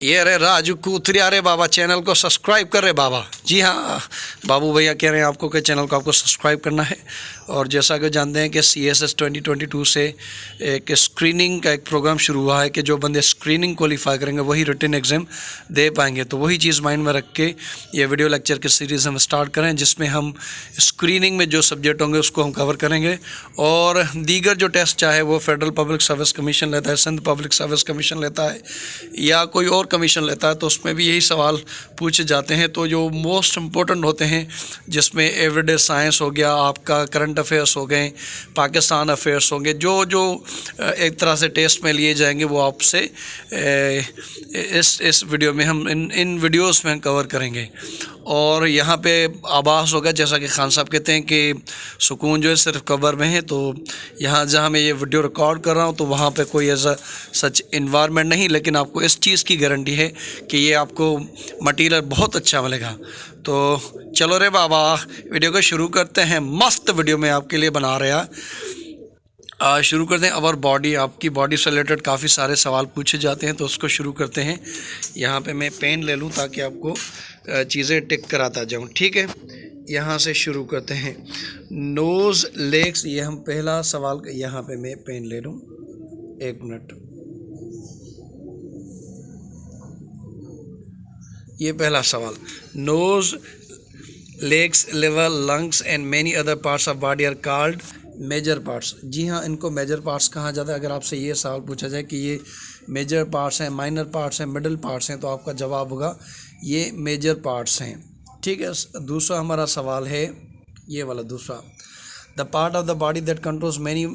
ये रे राजू कूथरिया रे बाबा, चैनल को सब्सक्राइब कर रहे बाबा। जी हाँ, बाबू भैया कह रहे हैं आपको कि चैनल को आपको सब्सक्राइब करना है। और जैसा कि जानते हैं कि CSS 2022 से एक स्क्रीनिंग का एक प्रोग्राम शुरू हुआ है कि जो बंदे स्क्रीनिंग क्वालिफाई करेंगे वही रिटन एग्ज़ाम दे पाएंगे। तो वही चीज़ माइंड में रख के ये वीडियो लेक्चर की सीरीज़ हम स्टार्ट करें, जिसमें हम स्क्रीनिंग में जो सब्जेक्ट होंगे उसको हम कवर करेंगे। और दीगर जो टेस्ट चाहे वो फेडरल पब्लिक सर्विस कमीशन लेता है, सिंध पब्लिक सर्विस कमीशन लेता है या कोई और कमीशन लेता है, तो उसमें भी यही सवाल पूछे जाते हैं। तो जो मोस्ट इम्पोर्टेंट होते हैं, जिसमें एवरीडे साइंस हो गया, आपका करंट अफेयर्स हो गए, पाकिस्तान अफेयर्स होंगे, जो जो एक तरह से टेस्ट में लिए जाएंगे वो आपसे इस वीडियो में हम इन वीडियोस में हम कवर करेंगे। और यहाँ पे आभास होगा, जैसा कि खान साहब कहते हैं कि सुकून जो है सिर्फ कब्र में है। तो यहाँ जहाँ मैं ये वीडियो रिकॉर्ड कर रहा हूँ तो वहाँ पे कोई ऐसा सच इन्वायरमेंट नहीं, लेकिन आपको इस चीज़ की गारंटी है कि ये आपको मटीरियल बहुत अच्छा मिलेगा। तो चलो रे बाबा, वीडियो को शुरू करते हैं। मस्त वीडियो में आपके लिए बना रहा शुरू करते हैं। अवर बॉडी, आपकी बॉडी से रिलेटेड काफ़ी सारे सवाल पूछे जाते हैं, तो उसको शुरू करते हैं। यहाँ पे मैं पेन ले लूँ ताकि आपको चीज़ें टिक कराता जाऊँ, ठीक है। यहाँ से शुरू करते हैं। नोज़, लेग्स, ये हम पहला सवाल, यहाँ पे मैं पेन ले लूँ, एक मिनट। ये पहला सवाल, nose, legs, liver, lungs and many other parts of body are called major parts. जी हाँ, इनको मेजर पार्ट्स कहा जाता है। अगर आपसे ये सवाल पूछा जाए कि ये मेजर पार्ट्स हैं, माइनर पार्ट्स हैं, मिडल पार्ट्स हैं, तो आपका जवाब होगा ये मेजर पार्ट्स हैं, ठीक है। दूसरा हमारा सवाल है ये वाला दूसरा, the part of the body that controls many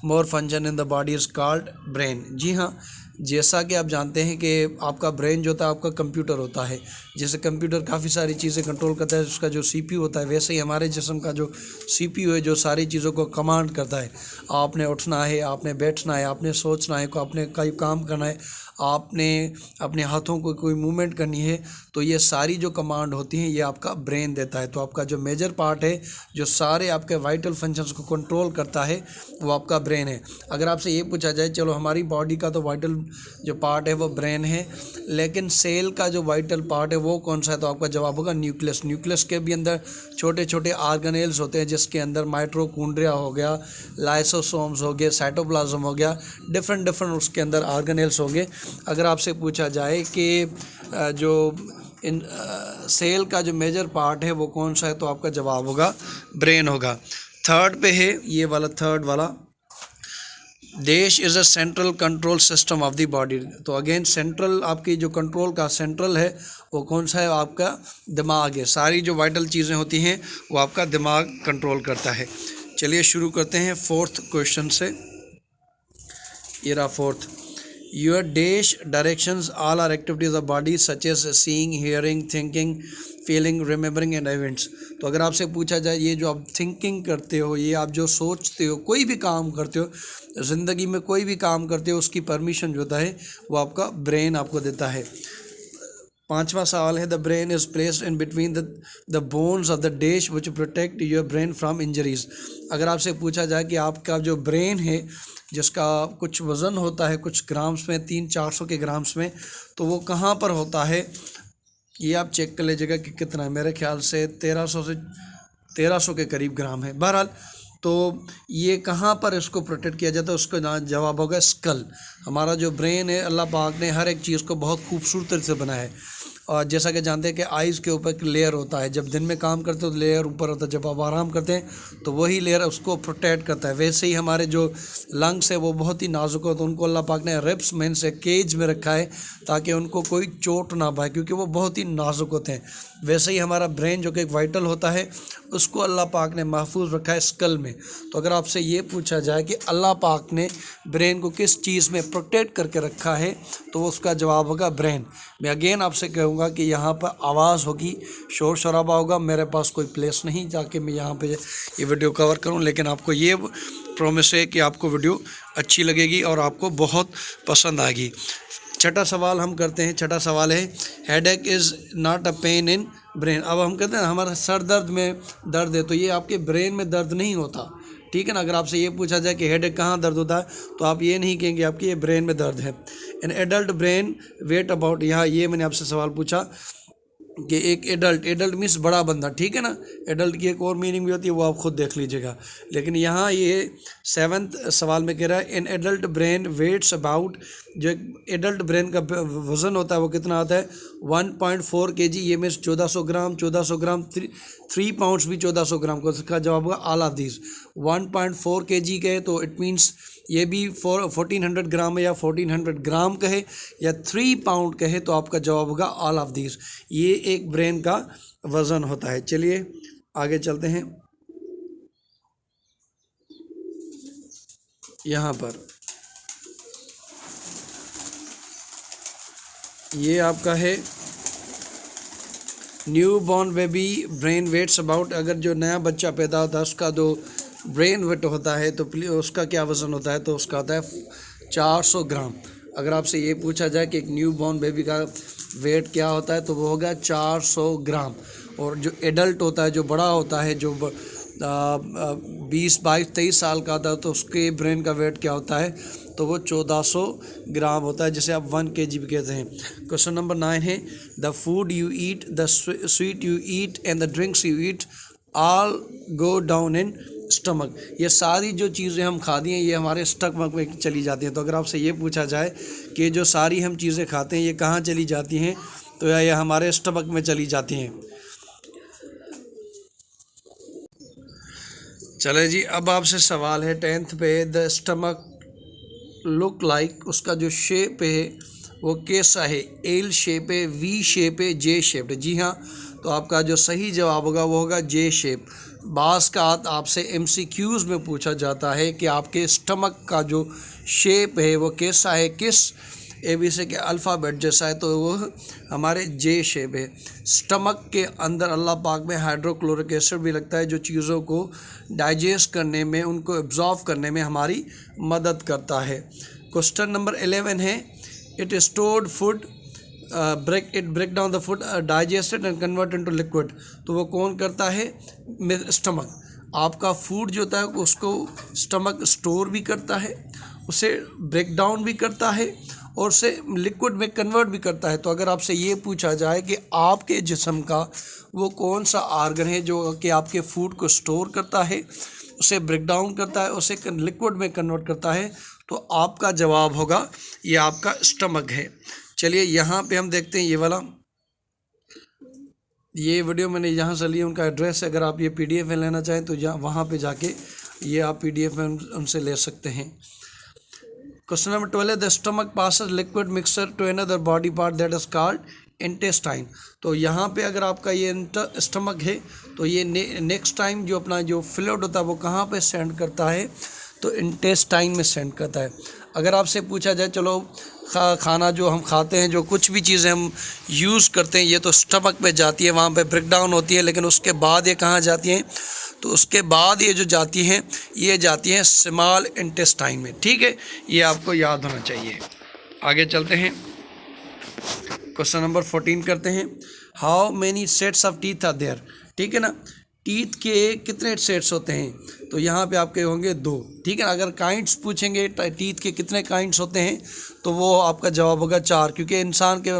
more function in the body is called brain. जी हाँ, जैसा कि आप जानते हैं कि आपका ब्रेन जो होता है आपका कंप्यूटर होता है। जैसे कंप्यूटर काफ़ी सारी चीज़ें कंट्रोल करता है, उसका जो CPU होता है, वैसे ही हमारे जिस्म का जो CPU है जो सारी चीज़ों को कमांड करता है। आपने उठना है, आपने बैठना है, आपने सोचना है, आपने कोई काम करना है, आपने अपने हाथों को कोई मूवमेंट करनी है, तो ये सारी जो कमांड होती हैं ये आपका ब्रेन देता है। तो आपका जो मेजर पार्ट है जो सारे आपके वाइटल फंक्शंस को कंट्रोल करता है वो आपका ब्रेन है। अगर आपसे ये पूछा जाए, चलो हमारी बॉडी का तो वाइटल जो पार्ट है वो ब्रेन है, लेकिन सेल का जो वाइटल पार्ट है वो कौन सा है, तो आपका जवाब होगा न्यूक्लियस। न्यूक्लियस के भी अंदर छोटे छोटे ऑर्गेनेल्स होते हैं, जिसके अंदर माइटोकॉन्ड्रिया हो गया, लाइसोसोम्स हो गए, साइटोप्लाज्म हो गया, डिफरेंट उसके अंदर ऑर्गेनेल्स हो गए। अगर आपसे पूछा जाए कि जो इन सेल का जो मेजर पार्ट है वो कौन सा है, तो आपका जवाब होगा ब्रेन होगा। थर्ड पे है ये वाला, थर्ड वाला, देश is a central control system of the body. तो अगेन सेंट्रल, आपकी जो कंट्रोल का सेंट्रल है वो कौन सा है, आपका दिमाग है। सारी जो वाइटल चीज़ें होती हैं वो आपका दिमाग कंट्रोल करता है। चलिए शुरू करते हैं फोर्थ क्वेश्चन से। ये रहा fourth, your dash directions all are activities of body such as seeing, hearing, thinking, feeling, remembering and events. तो अगर आपसे पूछा जाए ये जो आप थिंकिंग करते हो, ये आप जो सोचते हो, कोई भी काम करते हो ज़िंदगी में, कोई भी काम करते हो, उसकी परमिशन जो होता है वो आपका ब्रेन आपको देता है। पांचवा सवाल है, the brain is placed in between the bones of the dash which protect your brain from injuries. अगर आपसे पूछा जाए कि आपका जो ब्रेन है जिसका कुछ वज़न होता है कुछ ग्राम्स में, 300-400 के ग्राम्स में, तो वो कहाँ पर होता है, ये आप चेक कर लीजिएगा कि कितना है। मेरे ख्याल से 1300 के करीब ग्राम है। बहरहाल, तो ये कहाँ पर इसको प्रोटेक्ट किया जाता है, उसका जवाब होगा स्कल। हमारा जो ब्रेन है, अल्लाह पाक ने हर एक चीज़ को बहुत खूबसूरती से बनाया है। और जैसा कि जानते हैं कि आइज़ के ऊपर एक लेयर होता है, जब दिन में काम करते हो तो लेयर ऊपर होता है, जब आप आराम करते हैं तो वही लेयर उसको प्रोटेक्ट करता है। वैसे ही हमारे जो लंग्स है वो बहुत ही नाजुक होते हैं, उनको अल्लाह पाक ने रिब्स में से केज में रखा है ताकि उनको कोई चोट ना पाए, क्योंकि वो बहुत ही नाजुक होते हैं। वैसे ही हमारा ब्रेन जो कि एक वाइटल होता है उसको अल्लाह पाक ने महफूज रखा है स्कल में। तो अगर आपसे ये पूछा जाए कि अल्लाह पाक ने ब्रेन को किस चीज़ में प्रोटेक्ट करके रखा है, तो उसका जवाब होगा ब्रेन। मैं अगेन आपसे कहूँगा कि यहाँ पर आवाज़ होगी, शोर शराबा होगा, मेरे पास कोई प्लेस नहीं जाके मैं यहाँ पे ये वीडियो कवर करूँ, लेकिन आपको ये प्रॉमिस है कि आपको वीडियो अच्छी लगेगी और आपको बहुत पसंद आएगी। छठा सवाल हम करते हैं। छठा सवाल है, headache is not a pain in brain. अब हम कहते हैं हमारा सर दर्द में दर्द है, तो ये आपके ब्रेन में दर्द नहीं होता, ठीक है ना। अगर आपसे ये पूछा जाए कि हेडेक कहाँ दर्द होता है, तो आप ये नहीं कहेंगे आपकी ये ब्रेन में दर्द है। An adult brain weight about, यहाँ ये मैंने आपसे सवाल पूछा कि एक एडल्ट मीन्स बड़ा बंदा, ठीक है ना। एडल्ट की एक और मीनिंग भी होती है, वो आप खुद देख लीजिएगा। लेकिन यहाँ ये 7th सवाल में कह रहा है an adult brain weights about, जो एडल्ट ब्रेन का वज़न होता है वो कितना आता है 1.4 kg, ये मीन्स 1400 ग्राम, 3 पाउंड्स भी 1400 ग्राम को। इसका जवाब होगा ऑल ऑफ दिस। 1.4 kg कहे तो इट मीन्स ये भी 1400 ग्राम है, या 1400 ग्राम कहे या 3 पाउंड कहे तो आपका जवाब होगा ऑल ऑफ दिस। ये एक ब्रेन का वज़न होता है। चलिए आगे चलते हैं। यहाँ पर ये आपका है newborn baby brain weights about, अगर जो नया बच्चा पैदा होता है उसका जो ब्रेन वेट होता है तो उसका क्या वज़न होता है, तो उसका होता है 400 ग्राम। अगर आपसे ये पूछा जाए कि एक न्यू बॉर्न बेबी का वेट क्या होता है तो वो होगा 400 ग्राम। और जो एडल्ट होता है, जो बड़ा होता है, जो 20, 22, 23 साल का था तो उसके ब्रेन का वेट क्या होता है, तो वो 1400 ग्राम होता है, जिसे आप 1 kg भी कहते हैं। क्वेश्चन नंबर 9 है the food you eat, the sweet you eat and the drinks you eat all go down in stomach. ये सारी जो चीज़ें हम खाती हैं ये हमारे स्टमक में चली जाती हैं। तो अगर आपसे ये पूछा जाए कि जो सारी हम चीज़ें खाते हैं ये कहाँ चली जाती हैं, तो ये हमारे स्टमक में चली जाती हैं। चले जी, अब आपसे सवाल है 10th पे, द स्टमक लुक लाइक, उसका जो शेप है वो कैसा है, एल शेप है, वी शेप है, जे शेप है। जी हाँ, तो आपका जो सही जवाब होगा वो होगा जे शेप। बाज़ का आपसे MCQs में पूछा जाता है कि आपके स्टमक का जो शेप है वो कैसा है, किस ABC के अल्फ़ाबेट जैसा है, तो वो हमारे जे शेप है। स्टमक के अंदर अल्लाह पाक में हाइड्रोक्लोरिक एसिड भी लगता है जो चीज़ों को डाइजेस्ट करने में, उनको एब्जॉर्व करने में हमारी मदद करता है। क्वेश्चन नंबर 11 है it stored food break down the food digested and convert into liquid. तो वो कौन करता है, स्टमक। आपका फूड जो होता है उसको स्टमक स्टोर भी करता है, उसे ब्रेक डाउन भी करता है और उसे लिक्विड में कन्वर्ट भी करता है। तो अगर आपसे ये पूछा जाए कि आपके जिस्म का वो कौन सा आर्गन है जो कि आपके फूड को स्टोर करता है, उसे ब्रेक डाउन करता है, उसे लिक्विड में कन्वर्ट करता है, तो आपका जवाब होगा ये आपका स्टमक है। चलिए यहाँ पे हम देखते हैं ये वाला, ये वीडियो मैंने यहाँ से लिया, उनका एड्रेस है। अगर आप ये PDF में लेना चाहें तो वहाँ पे जाके ये आप PDF में उनसे ले सकते हैं। Question number 12 the stomach passes liquid mixture to another body part that is called intestine. तो यहाँ पे अगर आपका ये स्टमक है तो ये नेक्स्ट टाइम जो अपना जो फ्लूइड होता है वो कहाँ पे सेंड करता है, तो इंटेस्टाइन में सेंड करता है। अगर आपसे पूछा जाए चलो खाना जो हम खाते हैं, जो कुछ भी चीज़ें हम यूज़ करते हैं, ये तो स्टमक में जाती है, वहाँ पे ब्रेक डाउन होती है, लेकिन उसके बाद ये कहाँ जाती हैं, तो उसके बाद ये जो जाती हैं ये जाती हैं स्मॉल इंटेस्टाइन में। ठीक है, ये आपको याद होना चाहिए। आगे चलते हैं, क्वेश्चन नंबर 14 करते हैं। How many sets of teeth are there. ठीक है ना, टीथ के कितने सेट्स होते हैं, तो यहाँ पे आपके होंगे 2। ठीक है ना, अगर काइंड्स पूछेंगे टीथ के कितने काइंड्स होते हैं तो वो आपका जवाब होगा 4, क्योंकि इंसान के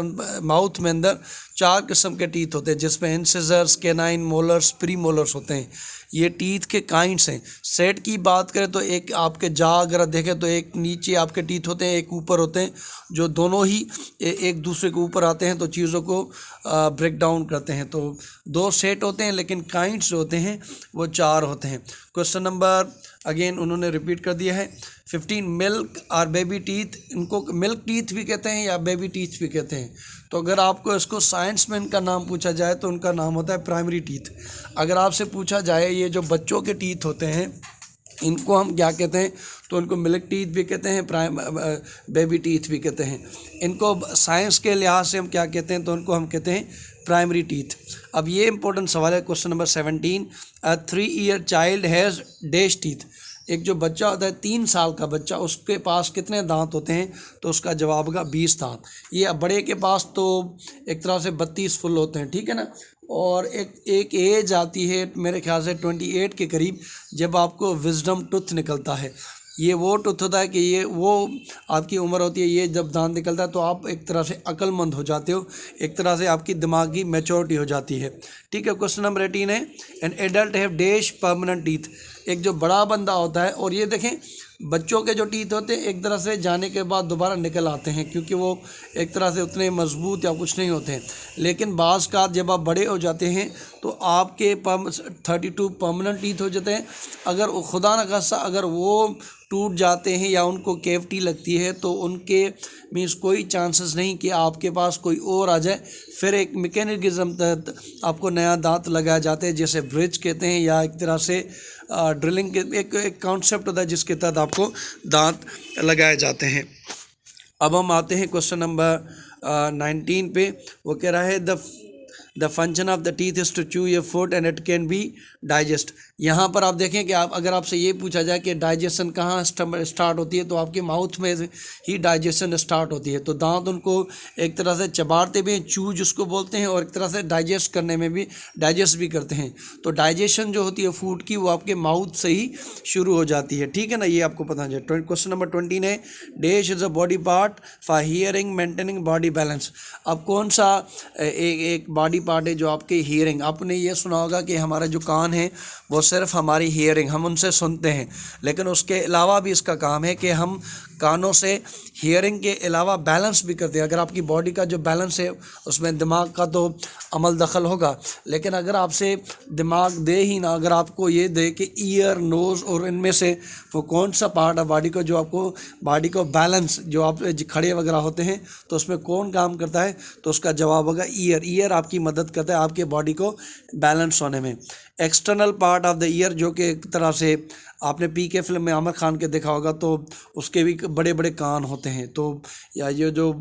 माउथ में अंदर 4 किस्म के टीथ होते हैं, जिसमें incisors, canine, molars, pre molars होते हैं। ये टीथ के काइंड्स हैं। सेट की बात करें तो एक आपके अगर देखें तो एक नीचे आपके टीथ होते हैं, एक ऊपर होते हैं, जो दोनों ही एक दूसरे के ऊपर आते हैं तो चीज़ों को ब्रेक डाउन करते हैं। तो 2 सेट होते हैं, लेकिन काइंड्स जो होते हैं वो 4 होते हैं। क्वेश्चन नंबर अगेन उन्होंने रिपीट कर दिया है 15 मिल्क और बेबी टीथ। इनको मिल्क टीथ भी कहते हैं या बेबी टीथ भी कहते हैं। तो अगर आपको इसको साइंस में इनका नाम पूछा जाए तो उनका नाम होता है प्राइमरी टीथ। अगर आपसे पूछा जाए ये जो बच्चों के टीथ होते हैं इनको हम क्या कहते हैं, तो उनको मिल्क टीथ भी कहते हैं, बेबी टीथ भी कहते हैं। इनको साइंस के लिहाज से हम क्या कहते हैं, तो उनको हम कहते हैं प्राइमरी टीथ। अब ये इंपॉर्टेंट सवाल है question number 17 a 3 year child has dash teeth. एक जो बच्चा होता है 3 साल का बच्चा, उसके पास कितने दांत होते हैं, तो उसका जवाब होगा 20 दांत। ये बड़े के पास तो एक तरह से 32 फुल होते हैं। ठीक है ना, और एक एज आती है मेरे ख्याल से 28 के करीब, जब आपको विजडम टूथ निकलता है। ये वो टूथ होता है कि ये वो आपकी उम्र होती है, ये जब दांत निकलता है तो आप एक तरह से अक्लमंद हो जाते हो, एक तरह से आपकी दिमागी मैच्योरिटी हो जाती है। ठीक है, क्वेश्चन नंबर 18 है, an adult have dash permanent teeth. एक जो बड़ा बंदा होता है, और ये देखें बच्चों के जो टीथ होते हैं एक तरह से जाने के बाद दोबारा निकल आते हैं, क्योंकि वो एक तरह से उतने मजबूत या कुछ नहीं होते हैं। लेकिन बाज़ का जब आप बड़े हो जाते हैं तो आपके 32 परमानेंट टीथ हो जाते हैं। अगर खुदा न खास्ता अगर वो टूट जाते हैं या उनको कैविटी लगती है तो उनके मीन्स कोई चांसेस नहीं कि आपके पास कोई और आ जाए। फिर एक मैकेनिज्म तहत आपको नया दांत लगाया जाता है, जैसे ब्रिज कहते हैं, या एक तरह से ड्रिलिंग के एक कॉन्सेप्ट होता है जिसके तहत आपको दांत लगाए जाते हैं। अब हम आते हैं क्वेश्चन नंबर 19 पे। वो कह रहा है the function of the teeth is to chew your food and it can be digest. यहाँ पर आप देखें कि आप अगर आपसे ये पूछा जाए कि डाइजेशन कहाँ स्टार्ट होती है, तो आपके माउथ में ही डाइजेशन स्टार्ट होती है। तो दांत उनको एक तरह से चबाते भी हैं, चू जिसको बोलते हैं, और एक तरह से डाइजेस्ट करने में भी डाइजेस्ट भी करते हैं। तो डाइजेशन जो होती है फूड की वो आपके माउथ से ही शुरू हो जाती है। ठीक है ना, ये आपको पता है। क्वेश्चन नंबर 20 है, dash is a body part for hearing maintaining body balance. अब कौन सा एक बॉडी पार्ट है जो आपके हियरिंग, आपने ये सुना होगा कि हमारा जो कान है वो सिर्फ हमारी हियरिंग, हम उनसे सुनते हैं, लेकिन उसके अलावा भी इसका काम है कि हम कानों से हियरिंग के अलावा बैलेंस भी करते हैं। अगर आपकी बॉडी का जो बैलेंस है उसमें दिमाग का तो अमल दखल होगा, लेकिन अगर आपसे दिमाग दे ही ना, अगर आपको ये दे कि ईयर, नोज़ और इनमें से वो कौन सा पार्ट है बॉडी को जो आपको बॉडी को बैलेंस, जो आप खड़े वगैरह होते हैं तो उसमें कौन काम करता है, तो उसका जवाब होगा ईयर। ईयर आपकी मदद करता है आपके बॉडी को बैलेंस होने में। External part of the year, जो कि एक तरह से आपने पीके फिल्म में आमिर खान के देखा होगा, तो उसके भी बड़े बड़े कान होते हैं। तो या ये जो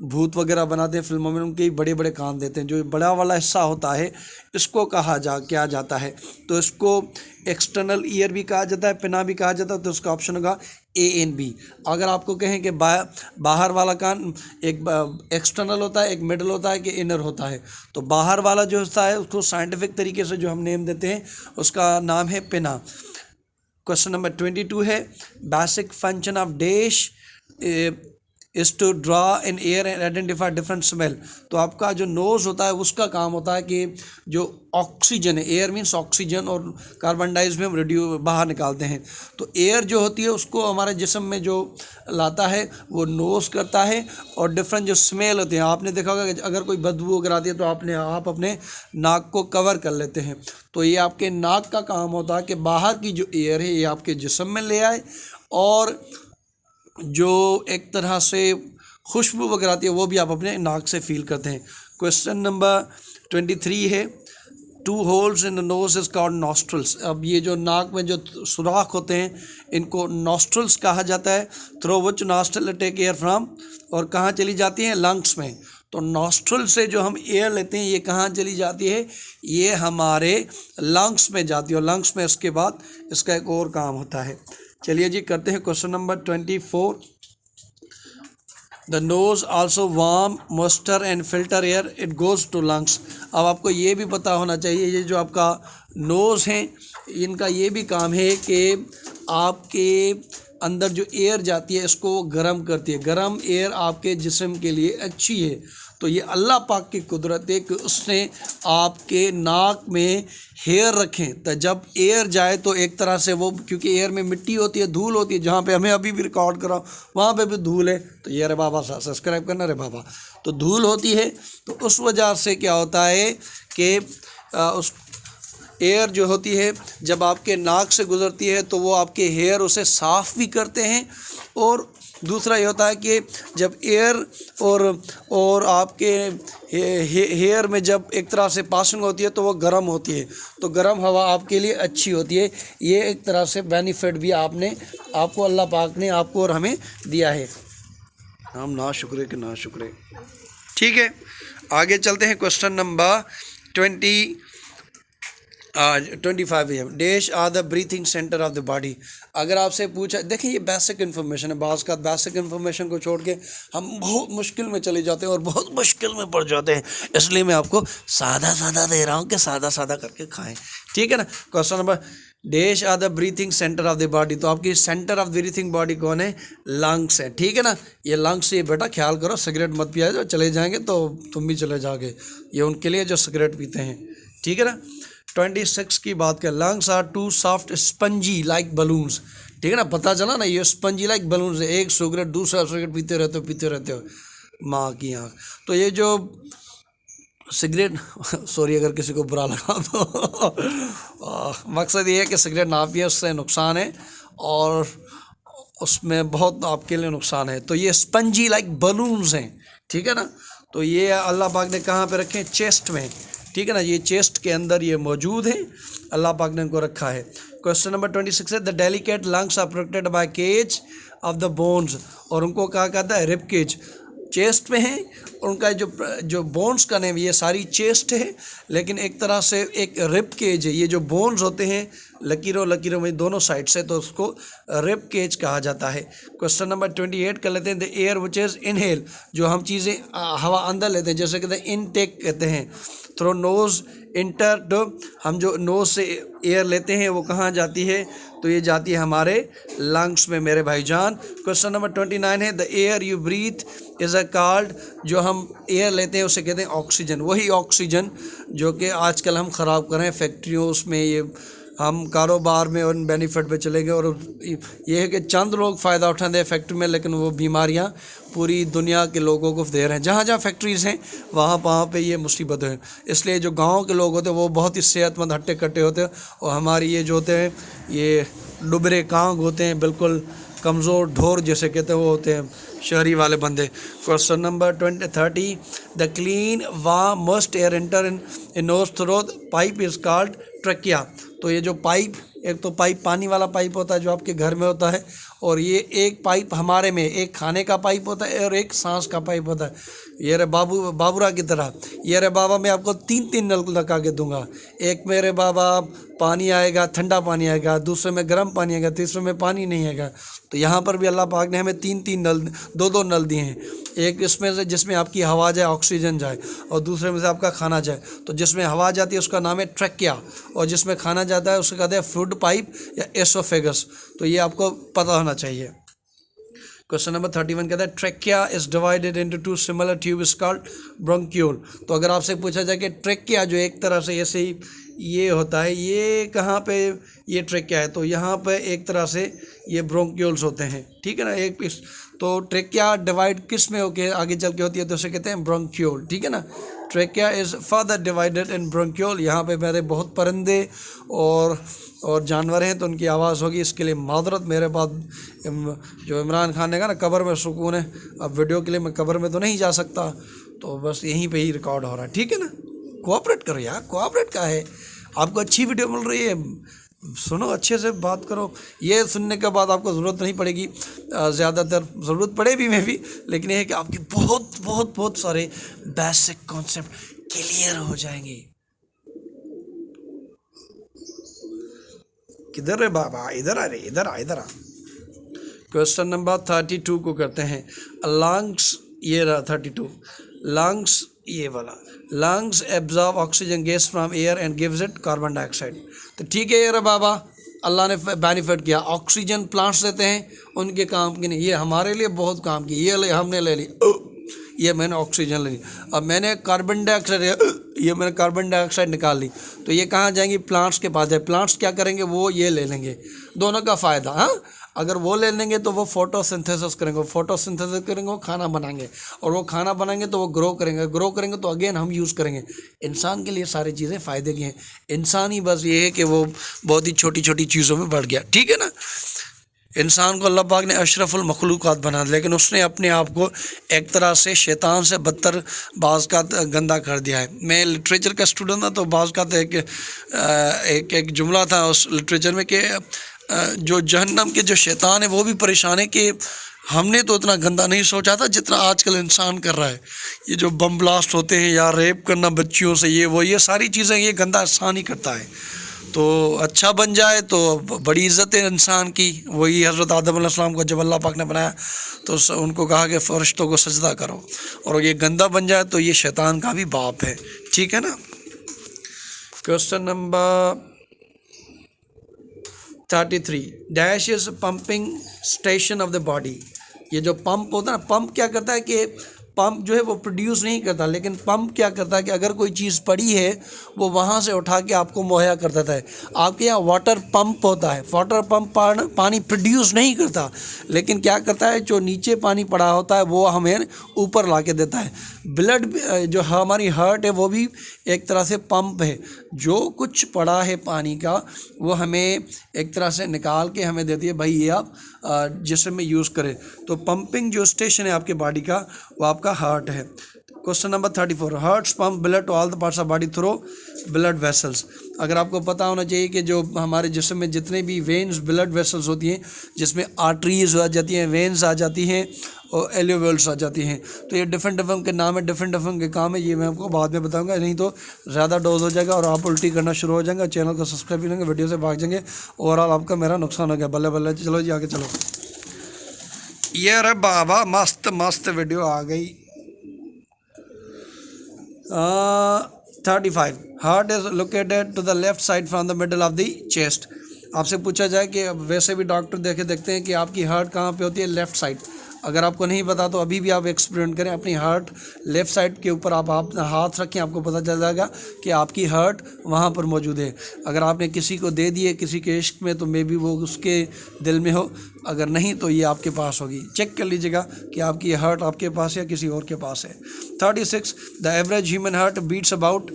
भूत वगैरह बनाते हैं फिल्मों में, उनके भी बड़े बड़े कान देते हैं। जो बड़ा वाला हिस्सा होता है इसको क्या जाता है, तो इसको एक्सटर्नल ईयर भी कहा जाता है, पिना भी कहा जाता है। तो उसका ऑप्शन होगा ए एंड बी। अगर आपको कहें कि बाहर वाला कान एक एक्सटर्नल होता है, एक मिडल होता है कि इनर होता है, तो बाहर वाला जो हिस्सा है उसको साइंटिफिक तरीके से जो हम नेम देते हैं उसका नाम है पिना। क्वेश्चन नंबर 22 है, basic function of dash is to draw in air and identify different smell. तो आपका जो नोज़ होता है उसका काम होता है कि जो ऑक्सीजन है, एयर मीन्स ऑक्सीजन, और कार्बन डाइऑक्साइड में हम बाहर निकालते हैं। तो एयर जो होती है उसको हमारे जिस्म में जो लाता है वो नोज़ करता है, और डिफरेंट जो स्मेल होते हैं, आपने देखा होगा कि अगर कोई बदबू वगैरह आती है तो आप अपने नाक को कवर कर लेते हैं। तो ये आपके नाक का काम होता है कि बाहर की जो एयर है ये आपके जिस्म में ले आए, और जो एक तरह से खुशबू वगैरह आती है वो भी आप अपने नाक से फील करते हैं। क्वेश्चन नंबर 23 है, 2 holes in the nose is called nostrils. अब ये जो नाक में जो सुराख होते हैं इनको नॉस्ट्रल्स कहा जाता है। Through which nostril take air from, और कहाँ चली जाती हैं, लंग्स में। तो नॉस्ट्रल से जो हम एयर लेते हैं ये कहाँ चली जाती है, ये हमारे लंग्स में जाती है, और लंग्स में इसके बाद इसका एक और काम होता है। चलिए जी करते हैं question number 24। The nose also warm moisture and filter air, it goes to lungs. अब आपको ये भी पता होना चाहिए, ये जो आपका नोज़ हैं इनका ये भी काम है कि आपके अंदर जो एयर जाती है इसको गर्म करती है। गर्म एयर आपके जिस्म के लिए अच्छी है। तो ये अल्लाह पाक की कुदरत है कि उसने आपके नाक में हेयर रखें, तो जब एयर जाए तो एक तरह से वो, क्योंकि एयर में मिट्टी होती है, धूल होती है, जहाँ पे हमें अभी भी रिकॉर्ड कराओ वहाँ पे भी धूल है। तो ये रे बाबा सब्सक्राइब करना रे बाबा, तो धूल होती है। तो उस वजह से क्या होता है कि उस एयर जो होती है जब आपके नाक से गुज़रती है तो वो आपके हेयर उसे साफ़ भी करते हैं, और दूसरा ये होता है कि जब एयर और आपके हेयर में जब एक तरह से पासिंग होती है तो वो गर्म होती है, तो गर्म हवा आपके लिए अच्छी होती है। ये एक तरह से बेनिफिट भी आपको अल्लाह पाक ने आपको और हमें दिया है। हम ना शुक्रे के ना शुक्रे। ठीक है, आगे चलते हैं। क्वेश्चन नंबर 25 है, dash are the breathing centre of the body. अगर आपसे पूछा, देखिए ये बेसिक इन्फॉर्मेशन है, बाज़ का बेसिक इन्फॉर्मेशन को छोड़ के हम बहुत मुश्किल में चले जाते हैं और बहुत मुश्किल में पड़ जाते हैं, इसलिए मैं आपको सादा सादा दे रहा हूँ कि सादा सादा करके खाएं। ठीक है ना। Question number dash are the breathing centre of the body. तो आपकी सेंटर ऑफ ब्रीथिंग बॉडी कौन है? लंग्स है, ठीक है ना। ये लंग्स, ये बेटा ख्याल करो, सिगरेट मत पिया, जो चले जाएंगे तो तुम भी चले जाओगे। ये उनके लिए जो सिगरेट पीते हैं, ठीक है ना। 26 की बात करें, lungs are two soft spongy like balloons, ठीक है ना। पता चला ना, ये स्पंजी लाइक बलून्स है, एक सिगरेट दूसरा सिगरेट पीते रहते हो माँ की आँख। तो ये जो सिगरेट सॉरी अगर किसी को बुरा लगा तो मकसद ये है कि सिगरेट ना पिए, उससे नुकसान है और उसमें बहुत आपके लिए नुकसान है। तो ये स्पंजी लाइक बलून्स हैं, ठीक है ना। तो ये अल्लाह पाक ने कहाँ पे रखे हैं? चेस्ट में, ठीक है ना। ये चेस्ट के अंदर ये मौजूद है, अल्लाह पाक ने इनको रखा है। क्वेश्चन नंबर 26 है, the delicate lungs are protected by cage of the bones. और उनको कहा कहता है? Rib cage. चेस्ट में है, उनका जो बोन्स का नेम, ये सारी चेस्ट है, लेकिन एक तरह से एक रिब केज है। ये जो बोन्स होते हैं लकीरों में दोनों साइड से, तो उसको रिब केज कहा जाता है। क्वेश्चन नंबर 28 कर लेते हैं, the air which is inhale, जो हम चीज़ें हवा अंदर लेते हैं, जैसे कहते हैं इनटेक कहते हैं। थ्रो नोज इंटर, हम जो नोज से एयर लेते हैं वो कहाँ जाती है? तो ये जाती है हमारे लंग्स में मेरे भाईजान। क्वेश्चन नंबर 29 है, the air you breathe is a called, जो हम एयर लेते हैं उसे कहते हैं ऑक्सीजन। वही ऑक्सीजन जो कि आजकल हम ख़राब कर रहे हैं फैक्ट्रियों उसमें, ये हम कारोबार में और बेनिफिट पे चले गए, और ये है कि चंद लोग फ़ायदा उठाते हैं फैक्ट्री में, लेकिन वो बीमारियां पूरी दुनिया के लोगों को दे रहे हैं। जहाँ जहाँ फैक्ट्रीज़ हैं वहाँ पे ये मुसीबत है। इसलिए जो गांव के लोग होते हैं वो बहुत ही सेहतमंद हट्टे कट्टे होते हैं, और हमारी ये जो होते हैं ये डुबरे कांग होते हैं, बिल्कुल कमज़ोर ढोर जैसे कहते हैं, वो होते हैं शहरी वाले बंदे। Question number 30, the clean warm must air enter in knows through pipe is called trachea. तो ये जो पाइप, एक तो पाइप पानी वाला पाइप होता है जो आपके घर में होता है, और ये एक पाइप हमारे में एक खाने का पाइप होता है और एक सांस का पाइप होता है। ये रे बाबूरा की तरह, ये रे बाबा मैं आपको 3 नल लगा के दूंगा। एक मेरे बाबा पानी आएगा, ठंडा पानी आएगा, दूसरे में गर्म पानी आएगा, तीसरे में पानी नहीं आएगा। तो यहाँ पर भी अल्लाह पाक ने हमें 3 नल, 2 नल दिए हैं। एक इसमें से जिसमें आपकी हवा जाए, ऑक्सीजन जाए, और दूसरे में से आपका खाना जाए। तो जिसमें हवा जाती है उसका नाम है ट्रैकिया, और जिसमें खाना जाता है उसका कहते हैं फूड पाइप या एसोफेगस। तो ये आपको पता होना चाहिए। क्वेश्चन नंबर 31 कहता है, trachea is divided into 2 similar tubes called bronchiole. तो अगर आपसे पूछा जाए कि ट्रैकिया जो एक तरह से ऐसे ही ये होता है, ये कहाँ पे ये ट्रैकिया है? तो यहाँ पे एक तरह से ये ब्रोंक्यूल्स होते हैं, ठीक है ना। एक पीस तो ट्रैकिया डिवाइड किस में होके आगे चल के होती है? तो उसे कहते हैं ब्रोंक्यूल, ठीक है ना। Trachea is further divided in bronchiole. यहाँ पे मेरे बहुत परिंदे और जानवर हैं तो उनकी आवाज़ होगी, इसके लिए मादरत। मेरे पास जो इमरान खान ने कहा ना कब्र में सुकून है, अब वीडियो के लिए मैं कब्र में तो नहीं जा सकता, तो बस यहीं पे ही रिकॉर्ड हो रहा है, ठीक है ना। कोऑपरेट करो यार, कोऑपरेट का है, आपको अच्छी वीडियो मिल रही है, सुनो, अच्छे से बात करो। ये सुनने के बाद आपको ज़रूरत नहीं पड़ेगी, ज़्यादातर ज़रूरत पड़े भी मैं भी, लेकिन ये है कि आपके बहुत बहुत बहुत सारे बेसिक कॉन्सेप्ट क्लियर हो जाएंगे। किधर है बाबा? इधर आ रे, इधर आ। क्वेश्चन नंबर 32 को करते हैं। लंग्स, ये रहा 32। लंग्स, ये वाला, lungs absorb oxygen gas from air and gives it carbon dioxide. तो ठीक है, ये रहा बाबा, अल्लाह ने बेनिफिट किया। ऑक्सीजन प्लांट्स देते हैं, उनके काम की नहीं, ये हमारे लिए बहुत काम की। ये हमने ले ली, ये मैंने ऑक्सीजन ले ली। अब मैंने कार्बन डाइऑक्साइड, ये मैंने कार्बन डाइऑक्साइड निकाल ली, तो ये कहाँ जाएंगी? प्लांट्स के पास जाए। प्लांट्स क्या करेंगे? वो ये ले लेंगे, दोनों का फ़ायदा। हाँ, अगर वो ले लेंगे तो वो फोटोसिंथेसिस करेंगे, फोटोसिंथेसिस करेंगे, वो खाना बनाएंगे, और वो खाना बनाएंगे तो वो ग्रो करेंगे तो अगेन हम यूज़ करेंगे। इंसान के लिए सारी चीज़ें फ़ायदे की हैं। इंसान ही बस ये है कि वो बहुत ही छोटी छोटी चीज़ों में बढ़ गया, ठीक है ना। इंसान को अल्लाह पाक ने अशरफुल मखलूक़ात बना दिया, लेकिन उसने अपने आप को एक तरह से शैतान से बदतर बाज़ का गंदा कर दिया है। मैं लिटरेचर का स्टूडेंट था, तो बाज़ का एक जुमला था उस लिटरेचर में कि जो जहन्नम के जो शैतान है वो भी परेशान है कि हमने तो इतना गंदा नहीं सोचा था जितना आजकल इंसान कर रहा है। ये जो बम ब्लास्ट होते हैं या रेप करना बच्चियों से, ये सारी चीज़ें ये गंदा इंसान ही करता है। तो अच्छा बन जाए तो बड़ी इज़्ज़त है इंसान की। वही हज़रत आदम अलैहिस्सलाम को जब अल्लाह पाक ने बनाया तो उनको कहा कि फ़रिश्तों को सजदा करो, और ये गंदा बन जाए तो ये शैतान का भी बाप है, ठीक है ना। Question number 33 dash is pumping station of the body. ये जो पंप होता है ना, पंप क्या करता है कि पंप जो है वो प्रोड्यूस नहीं करता, लेकिन पंप क्या करता है कि अगर कोई चीज़ पड़ी है वो वहाँ से उठा के आपको मुहैया कर देता है। आपके यहाँ वाटर पंप होता है, वाटर पंप पानी प्रोड्यूस नहीं करता, लेकिन क्या करता है जो नीचे पानी पड़ा होता है वो हमें ऊपर ला के देता है। ब्लड जो हमारी हार्ट है वो भी एक तरह से पंप है, जो कुछ पड़ा है पानी का वो हमें एक तरह से निकाल के हमें देती है, भाई ये आप जिसम में यूज़ करें। तो पंपिंग जो स्टेशन है आपके बॉडी का वो आपका हार्ट है। Question number 34 hearts pump blood to all the parts of body through blood vessels. अगर आपको पता होना चाहिए कि जो हमारे जिस्म में जितने भी वेन्स ब्लड वेसल्स होती हैं, जिसमें आर्टरीज आ जाती हैं, वेन्स आ जाती हैं और एल्यूवेल्स आ जाती हैं, तो ये डिफरेंट के नाम है, डिफरेंट के काम है, ये मैं आपको बाद में बताऊंगा, नहीं तो ज़्यादा डोज हो जाएगा और आप उल्टी करना शुरू हो जाएंगे, चैनल को सब्सक्राइब भी करेंगे, वीडियो से भाग जाएंगे, ओवरऑल आपका मेरा नुकसान हो गया। बल्ले बल्ले चलो जी आगे चलो। ये अरे बाबा मस्त मस्त वीडियो आ गई। 35 heart is located to the left side from the middle of the chest. आपसे पूछा जाए कि वैसे भी डॉक्टर देखते हैं कि आपकी हार्ट कहाँ पे होती है, लेफ़्ट साइड। अगर आपको नहीं पता तो अभी भी आप एक्सपेरिमेंट करें, अपनी हार्ट लेफ़्ट साइड के ऊपर आप हाथ रखें, आपको पता चल जाएगा कि आपकी हार्ट वहाँ पर मौजूद है। अगर आपने किसी को दे दी है किसी के इश्क में तो मे बी वो उसके दिल में हो, अगर नहीं तो ये आपके पास होगी। चेक कर लीजिएगा कि आपकी हार्ट आपके पास है या किसी और के पास है। 36 the average human heart beats about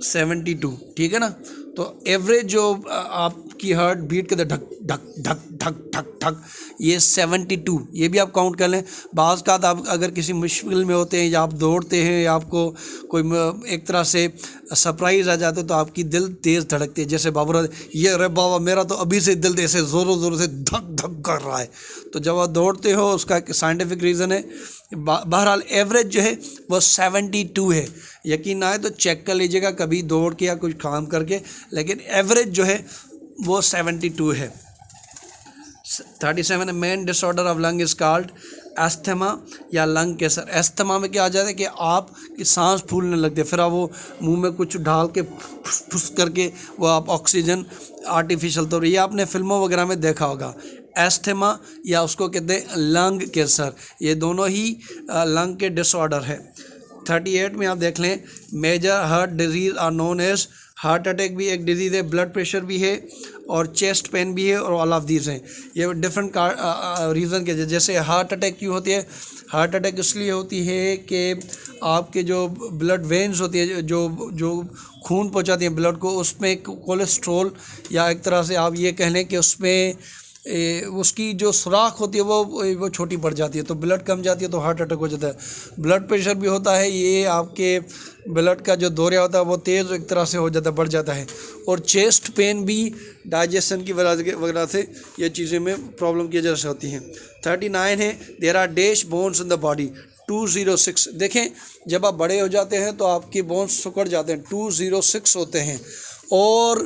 72। ठीक है ना, तो एवरेज जो आपकी हार्ट बीट करते धक धक धक धक धक धक, ये 72, ये भी आप काउंट कर लें। बाज़ का आप अगर किसी मुश्किल में होते हैं या आप दौड़ते हैं या आपको कोई एक तरह से सरप्राइज़ आ जाता है तो आपकी दिल तेज़ धड़कती है, जैसे बाबूराज ये अरे बाबा मेरा तो अभी से दिल ऐसे ज़ोरों ज़ोरों से धक धक कर रहा है। तो जब आप दौड़ते हो उसका एक साइंटिफिक रीज़न है। बहरहाल एवरेज जो है वो 72 है। यकीन ना आए तो चेक कर लीजिएगा कभी दौड़ के या कुछ काम करके, लेकिन एवरेज जो है वो 72 है। 37 main disorder of lung is called asthma या लंग कैंसर। एस्थमा में क्या आ जाता है कि आप की सांस फूलने लगती है, फिर आप वो मुंह में कुछ डाल के फुस करके वो आप ऑक्सीजन आर्टिफिशियल, तो ये आपने फिल्मों वगैरह में देखा होगा। एस्थमा या उसको कहते हैं लंग कैंसर, ये दोनों ही लंग के डिसऑर्डर है। 38 में आप देख लें major heart disease are known as, heart attack भी एक डिजीज़ है, ब्लड प्रेशर भी है और चेस्ट पेन भी है, और ऑल ऑफ दीज हैं। ये डिफरेंट रीज़न के, जैसे हार्ट अटैक क्यों होती है, हार्ट अटैक इसलिए होती है कि आपके जो ब्लड वेन्स होती है जो खून पहुंचाती हैं ब्लड को, उसमें कोलेस्ट्रॉल या एक तरह से आप ये कह लें कि उसमें उसकी जो सुराख होती है वो छोटी पड़ जाती है, तो ब्लड कम जाती है तो हार्ट अटैक हो जाता है। ब्लड प्रेशर भी होता है, ये आपके ब्लड का जो दौरा होता है वो तेज़ एक तरह से हो जाता है, बढ़ जाता है। और चेस्ट पेन भी डाइजेशन की वजह से ये चीज़ें में प्रॉब्लम की वजह से होती हैं। 39 है there are dash bones in the body 206। देखें जब आप बड़े हो जाते हैं तो आपके बोन्स सिकुड़ जाते हैं, 206 होते हैं। और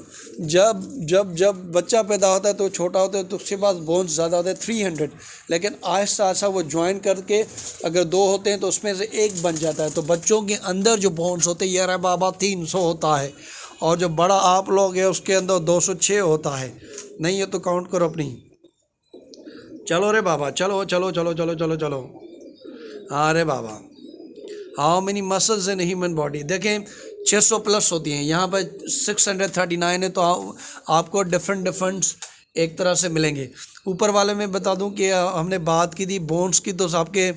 जब जब जब बच्चा पैदा होता है तो छोटा होता है तो उसके पास बोन्स ज़्यादा होते हैं 300, लेकिन आहिस्ता आहिस्ता वो ज्वाइन करके अगर 2 होते हैं तो उसमें से 1 बन जाता है। तो बच्चों के अंदर जो बोन्स होते हैं यार बाबा 300 होता है, और जो बड़ा आप लोग हैं उसके अंदर 206 होता है। नहीं है तो काउंट करो अपनी। चलो रे बाबा चलो चलो चलो चलो चलो चलो। हाँ रे बाबा, how many muscles in human body. देखें 600 प्लस होती हैं, यहाँ पर 639 है, तो आपको डिफरेंट एक तरह से मिलेंगे। ऊपर वाले में बता दूं कि हमने बात की थी बोन्स की, तो आपके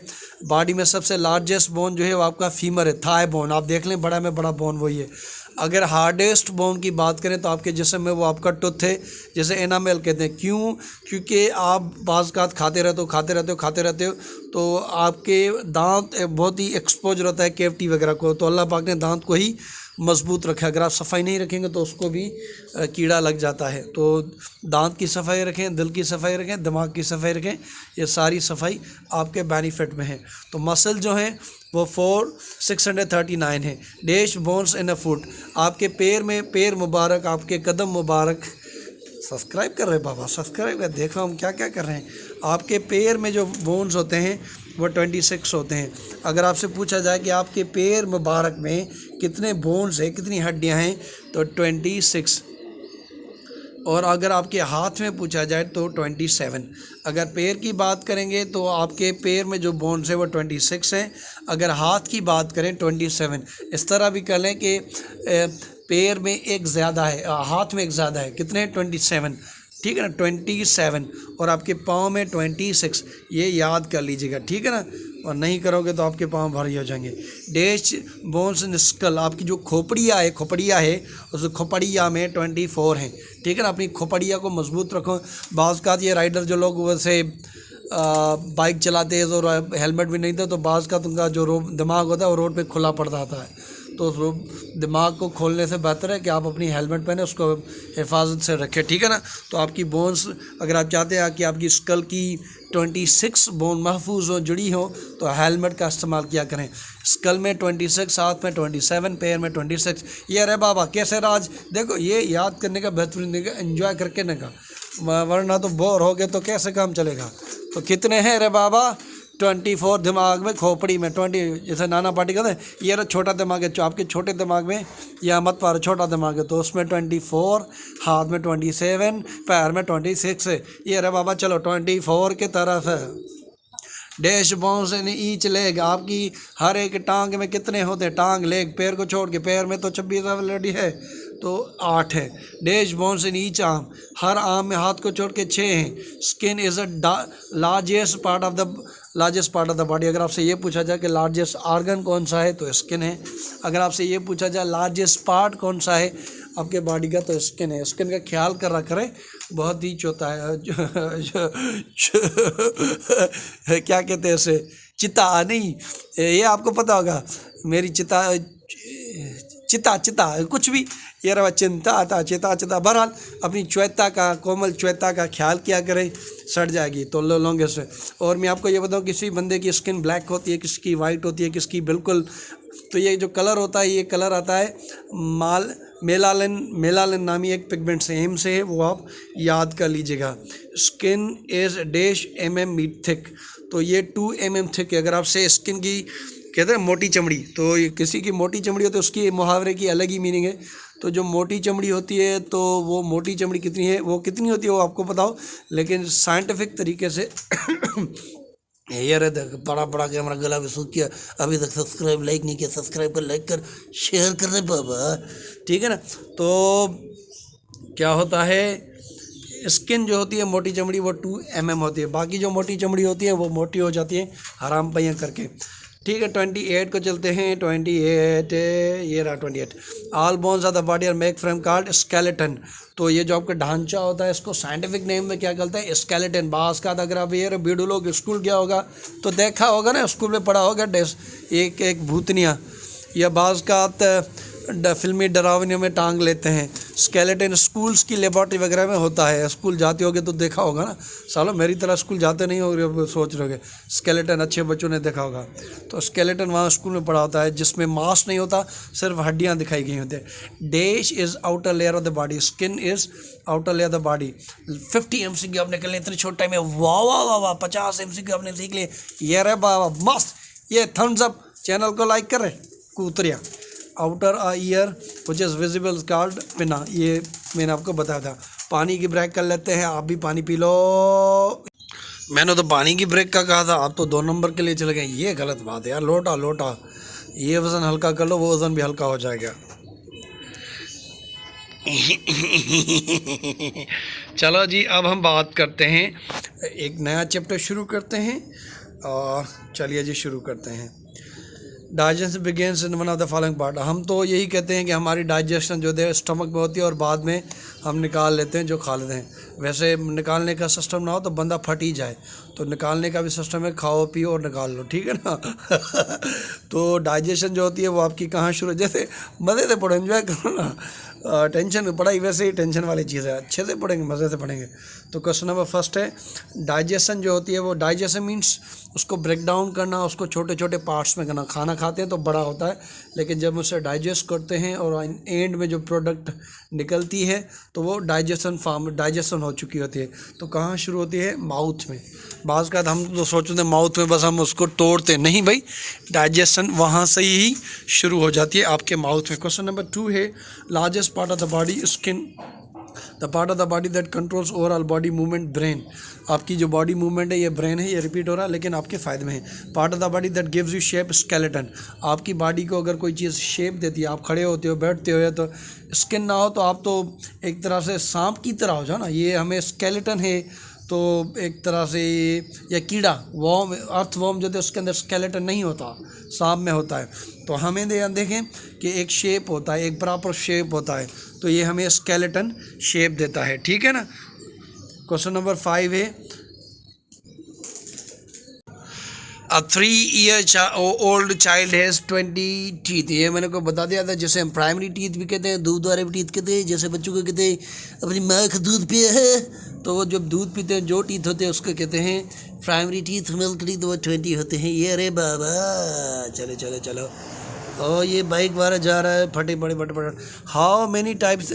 बॉडी में सबसे लार्जेस्ट बोन जो है वो आपका फीमर है, थाई बोन। आप देख लें बड़ा में बड़ा बोन वही है। अगर हार्डेस्ट बोन की बात करें तो आपके जिस्म में वो आपका टूथ है, जैसे एनामेल कहते हैं। क्यों? क्योंकि आप बाज़ खाते रहते हो तो आपके दांत बहुत ही एक्सपोजर होता है कैविटी वगैरह को, तो अल्लाह पाक ने दांत को ही मजबूत रखा है। अगर आप सफाई नहीं रखेंगे तो उसको भी कीड़ा लग जाता है। तो दांत की सफाई रखें, दिल की सफाई रखें, दिमाग की सफाई रखें, ये सारी सफाई आपके बेनिफिट में है। तो मसल जो हैं वो 639 है। Dash bones in a foot, आपके पैर मुबारक, आपके कदम मुबारक। सब्सक्राइब कर रहे हैं बाबा, सब्सक्राइब कर, देखो हम क्या क्या कर रहे हैं। आपके पैर में जो बोन्स होते हैं वो 26 होते हैं। अगर आपसे पूछा जाए कि आपके पैर मुबारक में कितने बोन्स हैं, कितनी हड्डियां हैं, तो 26। और अगर आपके हाथ में पूछा जाए तो 27। अगर पैर की बात करेंगे तो आपके पैर में जो बोन्स है वो 26 हैं। अगर हाथ की बात करें 27। इस तरह भी कर लें कि पैर में एक ज़्यादा है, हाथ में एक ज़्यादा है, कितने 27, ठीक है ना 27, और आपके पाँव में 26, ये याद कर लीजिएगा, ठीक है ना। और नहीं करोगे तो आपके पाँव भारी हो जाएंगे। डैश बोन्स इन स्कल, आपकी जो खोपड़िया है उस खोपड़िया में 24 हैं, ठीक है ना। अपनी खोपड़िया को मजबूत रखो। बाज़ का ये राइडर जो लोग वैसे बाइक चलाते हैं और हेलमेट भी नहीं थे तो बाज़ का उनका जो दिमाग होता है वो रोड पे खुला पड़ जाता है। तो दिमाग को खोलने से बेहतर है कि आप अपनी हेलमेट पहने, उसको हिफाजत से रखें, ठीक है ना। तो आपकी बोन्स, अगर आप चाहते हैं कि आपकी स्कल की 26 बोन महफूज हो, जुड़ी हो, तो हेलमेट का इस्तेमाल किया करें। स्कल में 26, हाथ में 27, पैर में 26। ये अरे बाबा कैसे राज, देखो ये याद करने का बेहतरीन तरीका, एंजॉय करके ना का, वरना तो बोर हो गए तो कैसे काम चलेगा। तो कितने हैं अरे बाबा 24 दिमाग में, खोपड़ी में 20, जैसे नाना पार्टी कहते हैं ये रहा छोटा दिमाग है, आपके छोटे दिमाग में या मत पारो छोटा दिमाग है तो उसमें 24, हाथ में 27, पैर में 26 है। ये रहा बाबा, चलो 24 की तरफ है। Dash bones in each leg, आपकी हर एक टांग में कितने होते हैं, टांग लेग पैर को छोड़ के, पैर में तो 26 ऑलरेडी है तो 8 है। Dash bones in each arm, her arm में हाथ को छोड़ के 6 हैं। Skin is a largest part of the body. अगर आपसे ये पूछा जाए कि लार्जेस्ट आर्गन कौन सा है तो स्किन है। अगर आपसे ये पूछा जाए लार्जेस्ट पार्ट कौन सा है आपके बॉडी का तो स्किन है। स्किन का ख्याल कर रखा करें, बहुत ही चौथा है क्या कहते हैं उसे, चिता नहीं, ये आपको पता होगा, मेरी चिता कुछ भी, ये रहा चिता। बहरहाल अपनी च्वेता का, कोमल च्वेता का ख्याल किया करें, सड़ जाएगी तो लॉन्गेस्ट है। और मैं आपको ये बताऊँ, किसी बंदे की स्किन ब्लैक होती है, किसी की वाइट होती है, किसी की बिल्कुल, तो ये जो कलर होता है, ये कलर आता है मेलानिन नामी एक पिगमेंट से, एम से है, वो आप याद कर लीजिएगा। Skin is dash mm thick, तो ये 2 mm थिक है। अगर आपसे स्किन की कहते हैं मोटी चमड़ी, तो ये किसी की मोटी चमड़ी होती है उसकी मुहावरे की अलग ही मीनिंग है। तो जो मोटी चमड़ी होती है तो वो मोटी चमड़ी कितनी है, वो कितनी होती है वो आपको पता हो, लेकिन साइंटिफिक तरीके से यार बड़ा बड़ा के हमारा गला भी सूख गया, अभी तक सब्सक्राइब लाइक नहीं किया, सब्सक्राइब कर, लाइक कर, शेयर कर रहे बाबा, ठीक है ना। तो क्या होता है, स्किन जो होती है मोटी चमड़ी वो 2 mm होती है, बाकी जो मोटी चमड़ी होती है वो मोटी हो जाती है हराम पैया करके, ठीक है। 28 को चलते हैं। 28, ये रहा 28। All bones of the body are make from called skeleton, तो ये जो आपका ढांचा होता है इसको साइंटिफिक नेम में क्या कहते हैं, स्केलेटन। बास का अगर आप ये बीडू लोग स्कूल गया होगा तो देखा होगा ना, स्कूल में पढ़ा होगा एक भूतनिया, या बास का फिल्मी डरावनियों में टांग लेते हैं। स्केलेटन स्कूल्स की लेबॉर्ट्री वगैरह में होता है, स्कूल जाते होगे तो देखा होगा ना। सालों मेरी तरह स्कूल जाते नहीं होगे, सोच रहे होगे स्केलेटन अच्छे बच्चों ने देखा होगा, तो स्केलेटन वहाँ स्कूल में पढ़ा होता है, जिसमें मांस नहीं होता, सिर्फ हड्डियाँ दिखाई गई होती है। Dash is outer layer of the body, skin is outer layer of the body. 50 MCQ आपने कर लिया इतने छोटे टाइम में, वाह वाह वाह वाह, 50 MCQ आपने सीख लिए, ये रे बाबा मस्त। ये थम्स अप, चैनल को लाइक करें, कूतरिया। Outer ear which is visible called pinna, ये मैंने आपको बताया था। पानी की ब्रेक कर लेते हैं, आप भी पानी पी लो। मैंने तो पानी की ब्रेक का कहा था, आप तो 2 नंबर के लिए चले गए, ये गलत बात है यार। लोटा, ये वज़न हल्का कर लो, वो वज़न भी हल्का हो जाएगा। चलो जी, अब हम बात करते हैं, एक नया चैप्टर शुरू करते हैं, और चलिए जी शुरू करते हैं। Digestion begins in one of the following part. हम तो यही कहते हैं कि हमारी डाइजेशन जो है स्टमक में होती है और बाद में हम निकाल लेते हैं जो खा लेते हैं। वैसे निकालने का सिस्टम ना हो तो बंदा फट ही जाए, तो निकालने का भी सिस्टम है, खाओ पियो और निकाल लो, ठीक है ना। तो डाइजेशन जो होती है वो आपकी कहाँ शुरू, जैसे मज़े से पढ़ो, एंजॉय करो ना, टेंशन पढ़ाई वैसे ही टेंशन वाली चीज़ है, अच्छे से पढ़ेंगे, मज़े से पढ़ेंगे। तो क्वेश्चन नंबर फर्स्ट है, डाइजेशन जो होती है वो, डाइजेशन मीन्स उसको ब्रेक डाउन करना, उसको छोटे छोटे पार्ट्स में करना। खाना खाते हैं तो बड़ा होता है, लेकिन जब उसे डाइजेस्ट करते हैं और एंड में जो प्रोडक्ट निकलती है तो वो डाइजेशन हो चुकी होती है। तो कहाँ शुरू होती है, माउथ में। बाज़ का हम तो सोचते हैं माउथ में बस हम उसको तोड़ते, नहीं भाई, डाइजेशन वहाँ से ही शुरू हो जाती है आपके माउथ में। क्वेश्चन नंबर 2 है, largest part of the body skin the part of the body that controls overall body movement brain. आपकी जो बॉडी मूवमेंट है ये ब्रेन है, ये रिपीट हो रहा है लेकिन आपके फ़ायदे में है। Part of the body that gives U shape skeleton. आपकी बॉडी को अगर कोई चीज़ शेप देती है, आप खड़े होते हो बैठते हो या तो स्किन ना हो तो आप तो एक तरह से सांप की तरह हो जाओ ना, ये हमें स्केलेटन है तो एक तरह से या कीड़ा वॉर्म अर्थ वॉर्म जो है उसके अंदर स्केलेटन नहीं होता, सांप में होता है। तो हमें देखें कि एक शेप होता है, एक प्रॉपर शेप होता है, तो ये हमें स्केलेटन शेप देता है, ठीक है ना। क्वेश्चन नंबर 5 है A 3-year old child has 20 teeth। ये मैंने को बता दिया था, जैसे हम प्राइमरी टीथ भी कहते हैं, दूध वाले भी टीथ कहते हैं। जैसे बच्चों को कहते हैं अपनी माँ का दूध पिया है, तो वो जब दूध पीते हैं जो टीथ होते हैं उसको कहते हैं प्राइमरी टीथ। मिल्क टीथ वो 20 होते हैं। ये अरे बाबा चलो चलो चलो, और ये बाइक वाला जा रहा है फटे पड़े फटे पड़े। How many types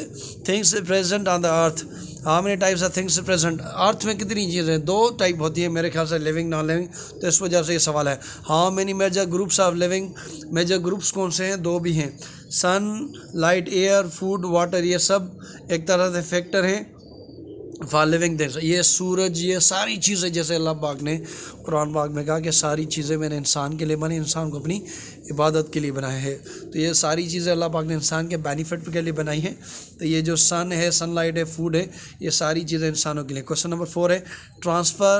things present on the earth. How many types of things present. Earth में कितनी चीज़ें, 2 टाइप होती है मेरे ख्याल से, लिविंग नॉन लिविंग। तो इस वजह से ये सवाल है। How many major groups of living. Major groups कौन से हैं? 2 भी हैं। Sun, light, air, food, water, ये सब एक तरह से फैक्टर हैं फॉर लिविंग थिंग्स। ये सूरज, ये सारी चीज़ें, जैसे अल्लाह पाक ने कुरान पाक में कहा कि सारी चीज़ें मैंने इंसान के लिए बनाई, इंसान को अपनी इबादत के लिए बनाया है। तो ये सारी चीज़ें अल्लाह पाक ने इंसान के बेनिफिट के लिए बनाई है। तो ये जो सन है, सनलाइट है, फूड है, ये सारी चीज़ें इंसानों के लिए। क्वेश्चन नंबर 4 है transfer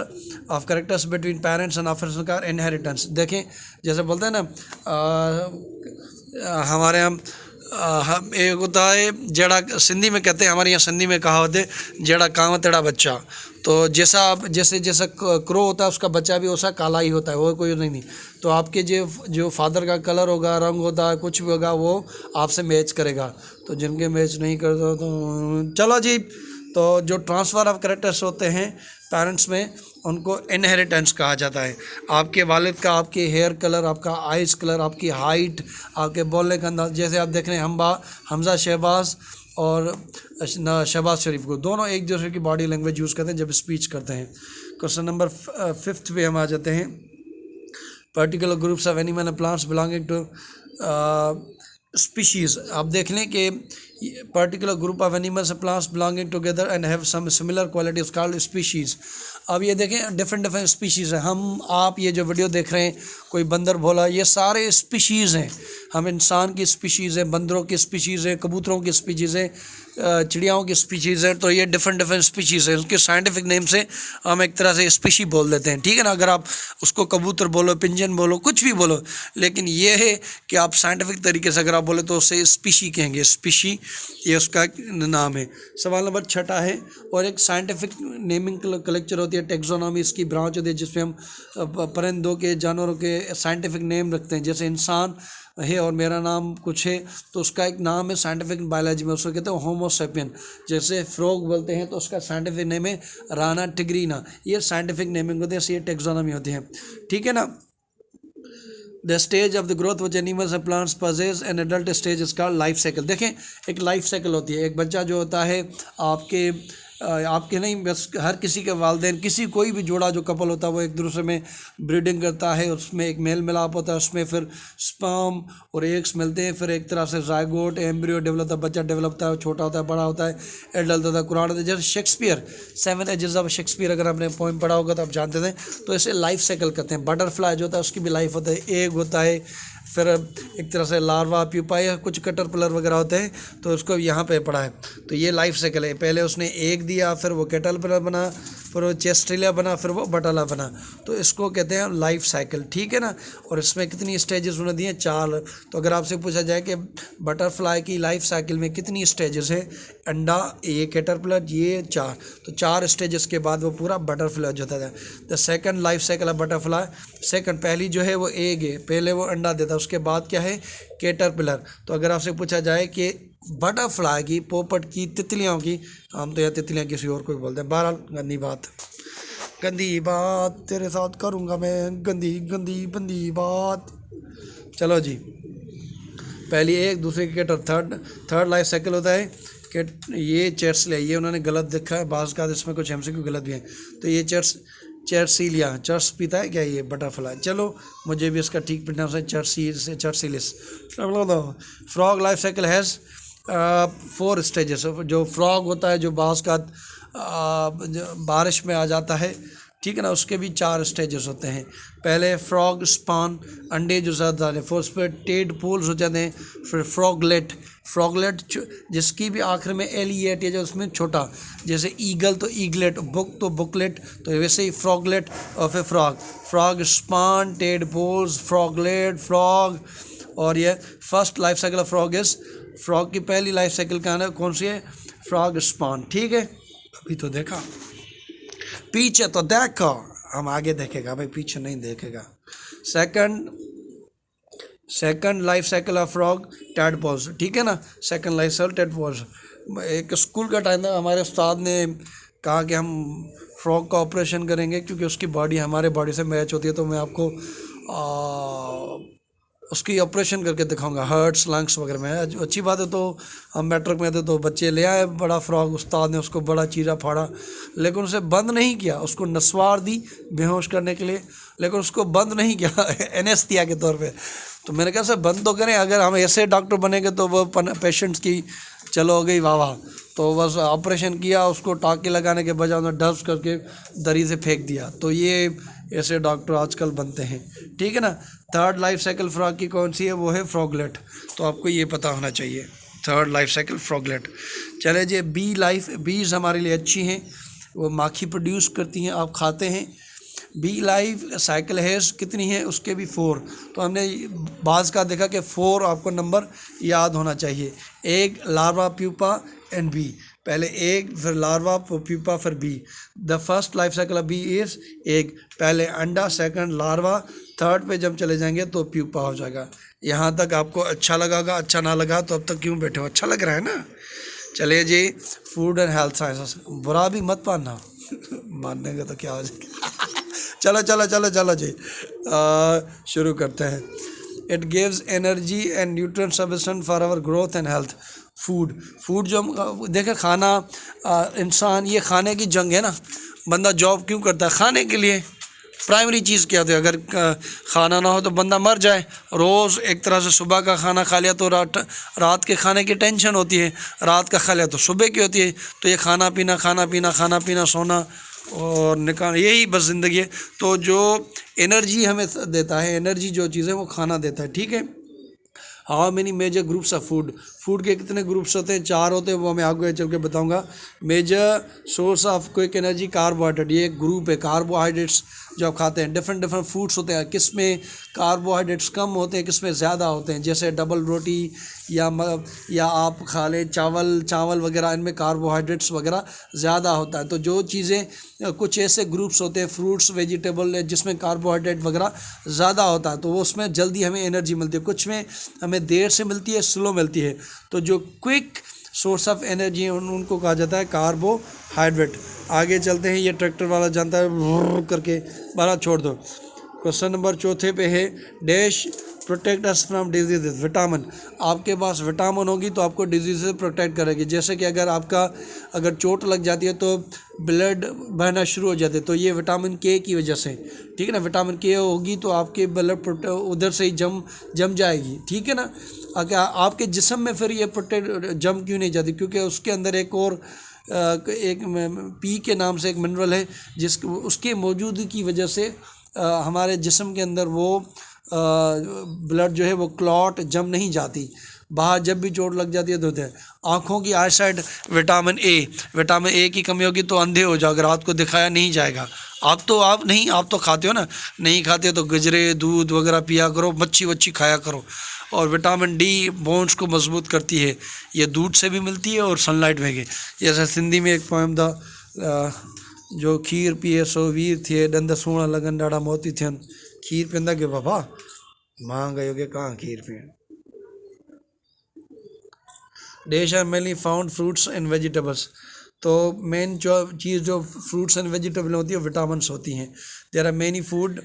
of characters between parents and officers का इनहेरिटेंस। देखें जैसे बोलते हैं ना हमारे हम एक होता है जेड़ा, सिंधी में कहते हैं, हमारे यहाँ सिंधी में कहावत है जेड़ा कांव तेड़ा बच्चा। तो जैसा आप जैसा क्रो होता है उसका बच्चा भी वैसा काला ही होता है, वो कोई नहीं। तो आपके जो फादर का कलर होगा, रंग होता है, कुछ भी होगा, वो आपसे मैच करेगा। तो जिनके मैच नहीं करते तो चलो जी। तो जो ट्रांसफ़र ऑफ कैरेक्टर्स होते हैं पेरेंट्स में, उनको इनहेरिटेंस कहा जाता है। आपके वालिद का आपके हेयर कलर, आपका आइज़ कलर, आपकी हाइट, आपके बोलने का अंदाज। जैसे आप देख रहे हैं हमज़ा शहबाज और शहबाज शरीफ को, दोनों एक दूसरे की बॉडी लैंग्वेज यूज़ करते हैं जब स्पीच करते हैं। क्वेश्चन नंबर 5 पे हम आ जाते हैं। Particular groups of animal and plants belonging to species. आप देख लें कि particular group of animals and plants belonging together and have some similar qualities called species. अब ये देखें डिफरेंट स्पीशीज़ हैं। हम आप ये जो वीडियो देख रहे हैं, कोई बंदर भोला, ये सारे स्पीशीज़ हैं। हम इंसान की स्पीशीज़ हैं, बंदरों की स्पीशीज़ हैं, कबूतरों की स्पीशीज़ हैं, चिड़ियाओं की स्पीशीज़ हैं। तो ये डिफरेंट स्पीशीज़ हैं। उसके साइंटिफिक नेम से हम एक तरह से स्पीशी बोल देते हैं, ठीक है ना। अगर आप उसको कबूतर बोलो, पिंजन बोलो, कुछ भी बोलो, लेकिन ये है कि आप साइंटिफिक तरीके से अगर आप बोले तो उसे स्पीशी कहेंगे। स्पीशी ये उसका नाम है। सवाल नंबर 6 है, और एक साइंटिफिक नेमिंग कलेक्चर होती है, टेक्सोनॉमी इसकी ब्रांच होती है, जिसमें हम परिंदों के, जानवरों के साइंटिफिक नेम रखते हैं। जैसे इंसान है और मेरा नाम कुछ है, तो उसका एक नाम है साइंटिफिक बायोलॉजी में, उसको कहते हैं होमो सेपियन। जैसे फ्रॉग बोलते हैं तो उसका साइंटिफिक नेम है राना टिग्रीना। ये साइंटिफिक नेमिंग होती है, ये टेक्सोनॉमी होती है, ठीक है ना। The stage of the growth which animals and plants possess an adult stage is called life cycle. देखें एक लाइफ साइकिल होती है। एक बच्चा जो होता है आपके नहीं, बस हर किसी के वालिदैन, किसी कोई भी जोड़ा जो कपल होता है वो एक दूसरे में ब्रीडिंग करता है, उसमें एक मेल मिलाप होता है, उसमें फिर स्पर्म और एग्स मिलते हैं, फिर एक तरह से जायगोट एम्ब्रियो डेवलप होता है, बच्चा डेवलप होता है, छोटा होता है, बड़ा होता है, एडल्ट होता है, कुरान होता है। जैसे शेक्सपियर 7 एजेस ऑफ शेक्सपियर अगर आपने पोइम पढ़ा होगा तो आप जानते थे। तो इसे लाइफ साइकिल कहते हैं। बटरफ्लाई जो होता है उसकी भी लाइफ होता है, एग होता है, फिर एक तरह से लार्वा, प्यूपा या कुछ कैटरपिलर वगैरह होते हैं, तो उसको यहाँ पे पढ़ा है। तो ये लाइफ साइकिल है। पहले उसने एग दिया, फिर वो कैटरपिलर बना, फिर वो चेस्ट्रिलिया बना, फिर वो बटाला बना। तो इसको कहते हैं लाइफ साइकिल, ठीक है ना। और इसमें कितनी स्टेजेस उन्होंने दिए? 4। तो अगर आपसे पूछा जाए कि बटरफ्लाई की लाइफ साइकिल में कितनी स्टेजेस है, अंडा, ये कैटरपिलर, ये 4, तो 4 स्टेजेस के बाद वो पूरा बटरफ्लाई हो जाता है। The second life cycle of butterfly, second, पहली जो है वो एग है, पहले वो अंडा देता है, उसके बाद क्या है? कैटरपिलर। तो अगर आपसे पूछा जाए कि बटरफ्लाई की, पोपट की, तितलियों की, हम तो यहाँ तितलियाँ किसी और को बोलते हैं। बहरहाल गंदी बात तेरे साथ करूँगा मैं, गंदी बंदी बात। चलो जी, पहली एक, दूसरे की कैटर, थर्ड लाइफ साइकिल होता है कि ये चेट्स ले, ये उन्होंने गलत देखा है, बाज़ का इसमें कुछ MCQ गलत भी है। तो ये चर्सीलिया, चर्स पीता है क्या ये बटरफ्लाई? चलो मुझे भी इसका ठीक प्रोनाउंस है, chrysalis. Frog life cycle has 4 stages. जो फ्रॉग होता है, जो बाज़ का बारिश में आ जाता है, ठीक है ना, उसके भी 4 स्टेजेस होते हैं। पहले फ्रॉग स्पान, अंडे जो ज़्यादा डाले, फिर उस पर टेडपोल्स हो जाते हैं, फिर फ्रॉगलेट, फ्रॉगलेट जिसकी भी आखिर में एलिएट है, जो उसमें छोटा, जैसे ईगल तो ईगलेट, बुक तो बुकलेट, तो वैसे ही फ्रॉगलेट, और फिर frog, frog spawn, tadpoles, froglet, frog. और ये first life cycle of frog is, frog की पहली लाइफ साइकिल कौन सी है? फ्रॉग स्पान, ठीक है। अभी तो देखा, पीछे तो देखो, हम आगे देखेगा भाई, पीछे नहीं देखेगा। Second life cycle of frog tadpoles, ठीक है ना, सेकंड लाइफ साइकिल टेडपोल्स। एक स्कूल का टाइम था, हमारे उस्ताद ने कहा कि हम फ्रॉग का ऑपरेशन करेंगे, क्योंकि उसकी बॉडी हमारे बॉडी से मैच होती है, तो मैं आपको उसकी ऑपरेशन करके दिखाऊंगा, हार्ट्स, लंग्स वगैरह में। अच्छी बात है। तो हम मैट्रिक में थे, तो बच्चे ले आए बड़ा फ्रॉग, उस्ताद ने उसको बड़ा चीरा फाड़ा, लेकिन उसे बंद नहीं किया, उसको नस्वार दी बेहोश करने के लिए, लेकिन उसको बंद नहीं किया एनेस्थीसिया के तौर पे। तो मैंने कहा सर बंद तो करें, अगर हम ऐसे डॉक्टर बनेंगे तो वो पेशेंट्स की चलो हो गई वाह वाह। तो बस ऑपरेशन किया, उसको टाँके लगाने के बजाय उन्होंने डस्ट करके दरी से फेंक दिया। तो ये ऐसे डॉक्टर आजकल बनते हैं, ठीक है ना। थर्ड लाइफ साइकिल फ्रॉग की कौन सी है? वो है फ्रॉगलेट, तो आपको ये पता होना चाहिए, थर्ड लाइफ साइकिल फ्रॉगलेट। चले जी, बीज हमारे लिए अच्छी हैं, वो माखी प्रोड्यूस करती हैं, आप खाते हैं। बी लाइफ साइकिल है कितनी है? उसके भी 4। तो हमने बाज़ का देखा कि 4 आपको नंबर याद होना चाहिए। Egg, larva, pupa and bee. पहले एग, फिर लार्वा, प्यूपा, फिर bee. The first life cycle of bee is egg, पहले अंडा, सेकंड लार्वा, थर्ड पे जब चले जाएंगे तो प्यूपा हो जाएगा। यहाँ तक आपको अच्छा लगा? अच्छा ना लगा तो अब तक क्यों बैठे हो? अच्छा लग रहा है ना। चलिए जी, फूड एंड हेल्थ साइंसेस, बुरा भी मत मानना मानने का तो क्या हो जाएगा चलो जी, शुरू करते हैं। It gives energy and nutrient substance for our growth and health. Food जो हम देखें, खाना, इंसान, ये खाने की जंग है ना। बंदा जॉब क्यों करता है? खाने के लिए। प्राइमरी चीज़ क्या होती है? अगर खाना ना हो तो बंदा मर जाए। रोज़ एक तरह से सुबह का खाना खा लिया तो रात के खाने की टेंशन होती है, रात का खा लिया तो सुबह की होती है। तो ये खाना पीना सोना और निकाल, यही बस ज़िंदगी है। तो जो एनर्जी हमें देता है, एनर्जी जो चीज़ है वो खाना देता है, ठीक है। How many major groups of food के कितने ग्रुप्स होते हैं? 4 होते हैं, वो मैं आगे चल के बताऊंगा। Major source of quick energy carbohydrate, ये एक ग्रुप है। कार्बोहाइड्रेट्स जो आप खाते हैं, डिफरेंट फूड्स होते हैं, किस में कार्बोहाइड्रेट्स कम होते हैं, किस में ज़्यादा होते हैं। जैसे डबल रोटी या आप खा लें चावल वगैरह, इनमें कार्बोहाइड्रेट्स वगैरह ज़्यादा होता है। तो जो चीज़ें, कुछ ऐसे ग्रुप्स होते हैं फ्रूट्स, वेजिटेबल, जिसमें कार्बोहाइड्रेट वगैरह ज़्यादा होता है, तो वो उसमें जल्दी हमें एनर्जी मिलती है। कुछ में हमें देर से मिलती है, स्लो मिलती है। तो जो क्विक सोर्स ऑफ एनर्जी है उनको कहा जाता है कार्बोहाइड्रेट। आगे चलते हैं, ये ट्रैक्टर वाला जानता है करके, बारा छोड़ दो। क्वेश्चन नंबर 4 पे है, dash protect us from diseases. Vitamin, आपके पास विटामिन होगी तो आपको डिजीज से प्रोटेक्ट करेगी। जैसे कि अगर चोट लग जाती है तो ब्लड बहना शुरू हो जाते हैं, तो ये विटामिन के की वजह से, ठीक है ना। विटामिन के होगी तो आपके ब्लड उधर से ही जम जाएगी, ठीक है ना। अगर आपके जिस्म में फिर ये प्रोटेक्ट जम क्यों नहीं जाती? क्योंकि उसके अंदर एक पी के नाम से एक मिनरल है, उसकी मौजूदगी की वजह से हमारे जिस्म के अंदर वो ब्लड जो है वो क्लॉट जम नहीं जाती बाहर। जब भी चोट लग जाती है तो होता है। आँखों की आईसाइट, विटामिन ए की कमी होगी तो अंधे हो जाओगे, रात को दिखाया नहीं जाएगा। आप तो खाते हो ना, नहीं खाते तो गजरे, दूध वगैरह पिया करो, मच्छी खाया करो। और विटामिन डी बोन्स को मजबूत करती है, ये दूध से भी मिलती है और सनलाइट में भी। जैसे सिंधी में एक पोएम था, जो खीर पिए सो वीर थिए, डंद सुहिणा लगन ॾाढा मोती थियनि। खीर पींदा के बाबा मां गयो के कहाँ खीर पिए। Dash are mainly found fruits and vegetables. तो मेन जो चीज़ जो फ्रूट्स एंड वेजिटेबल होती है, विटामिन होती हैं। There are many food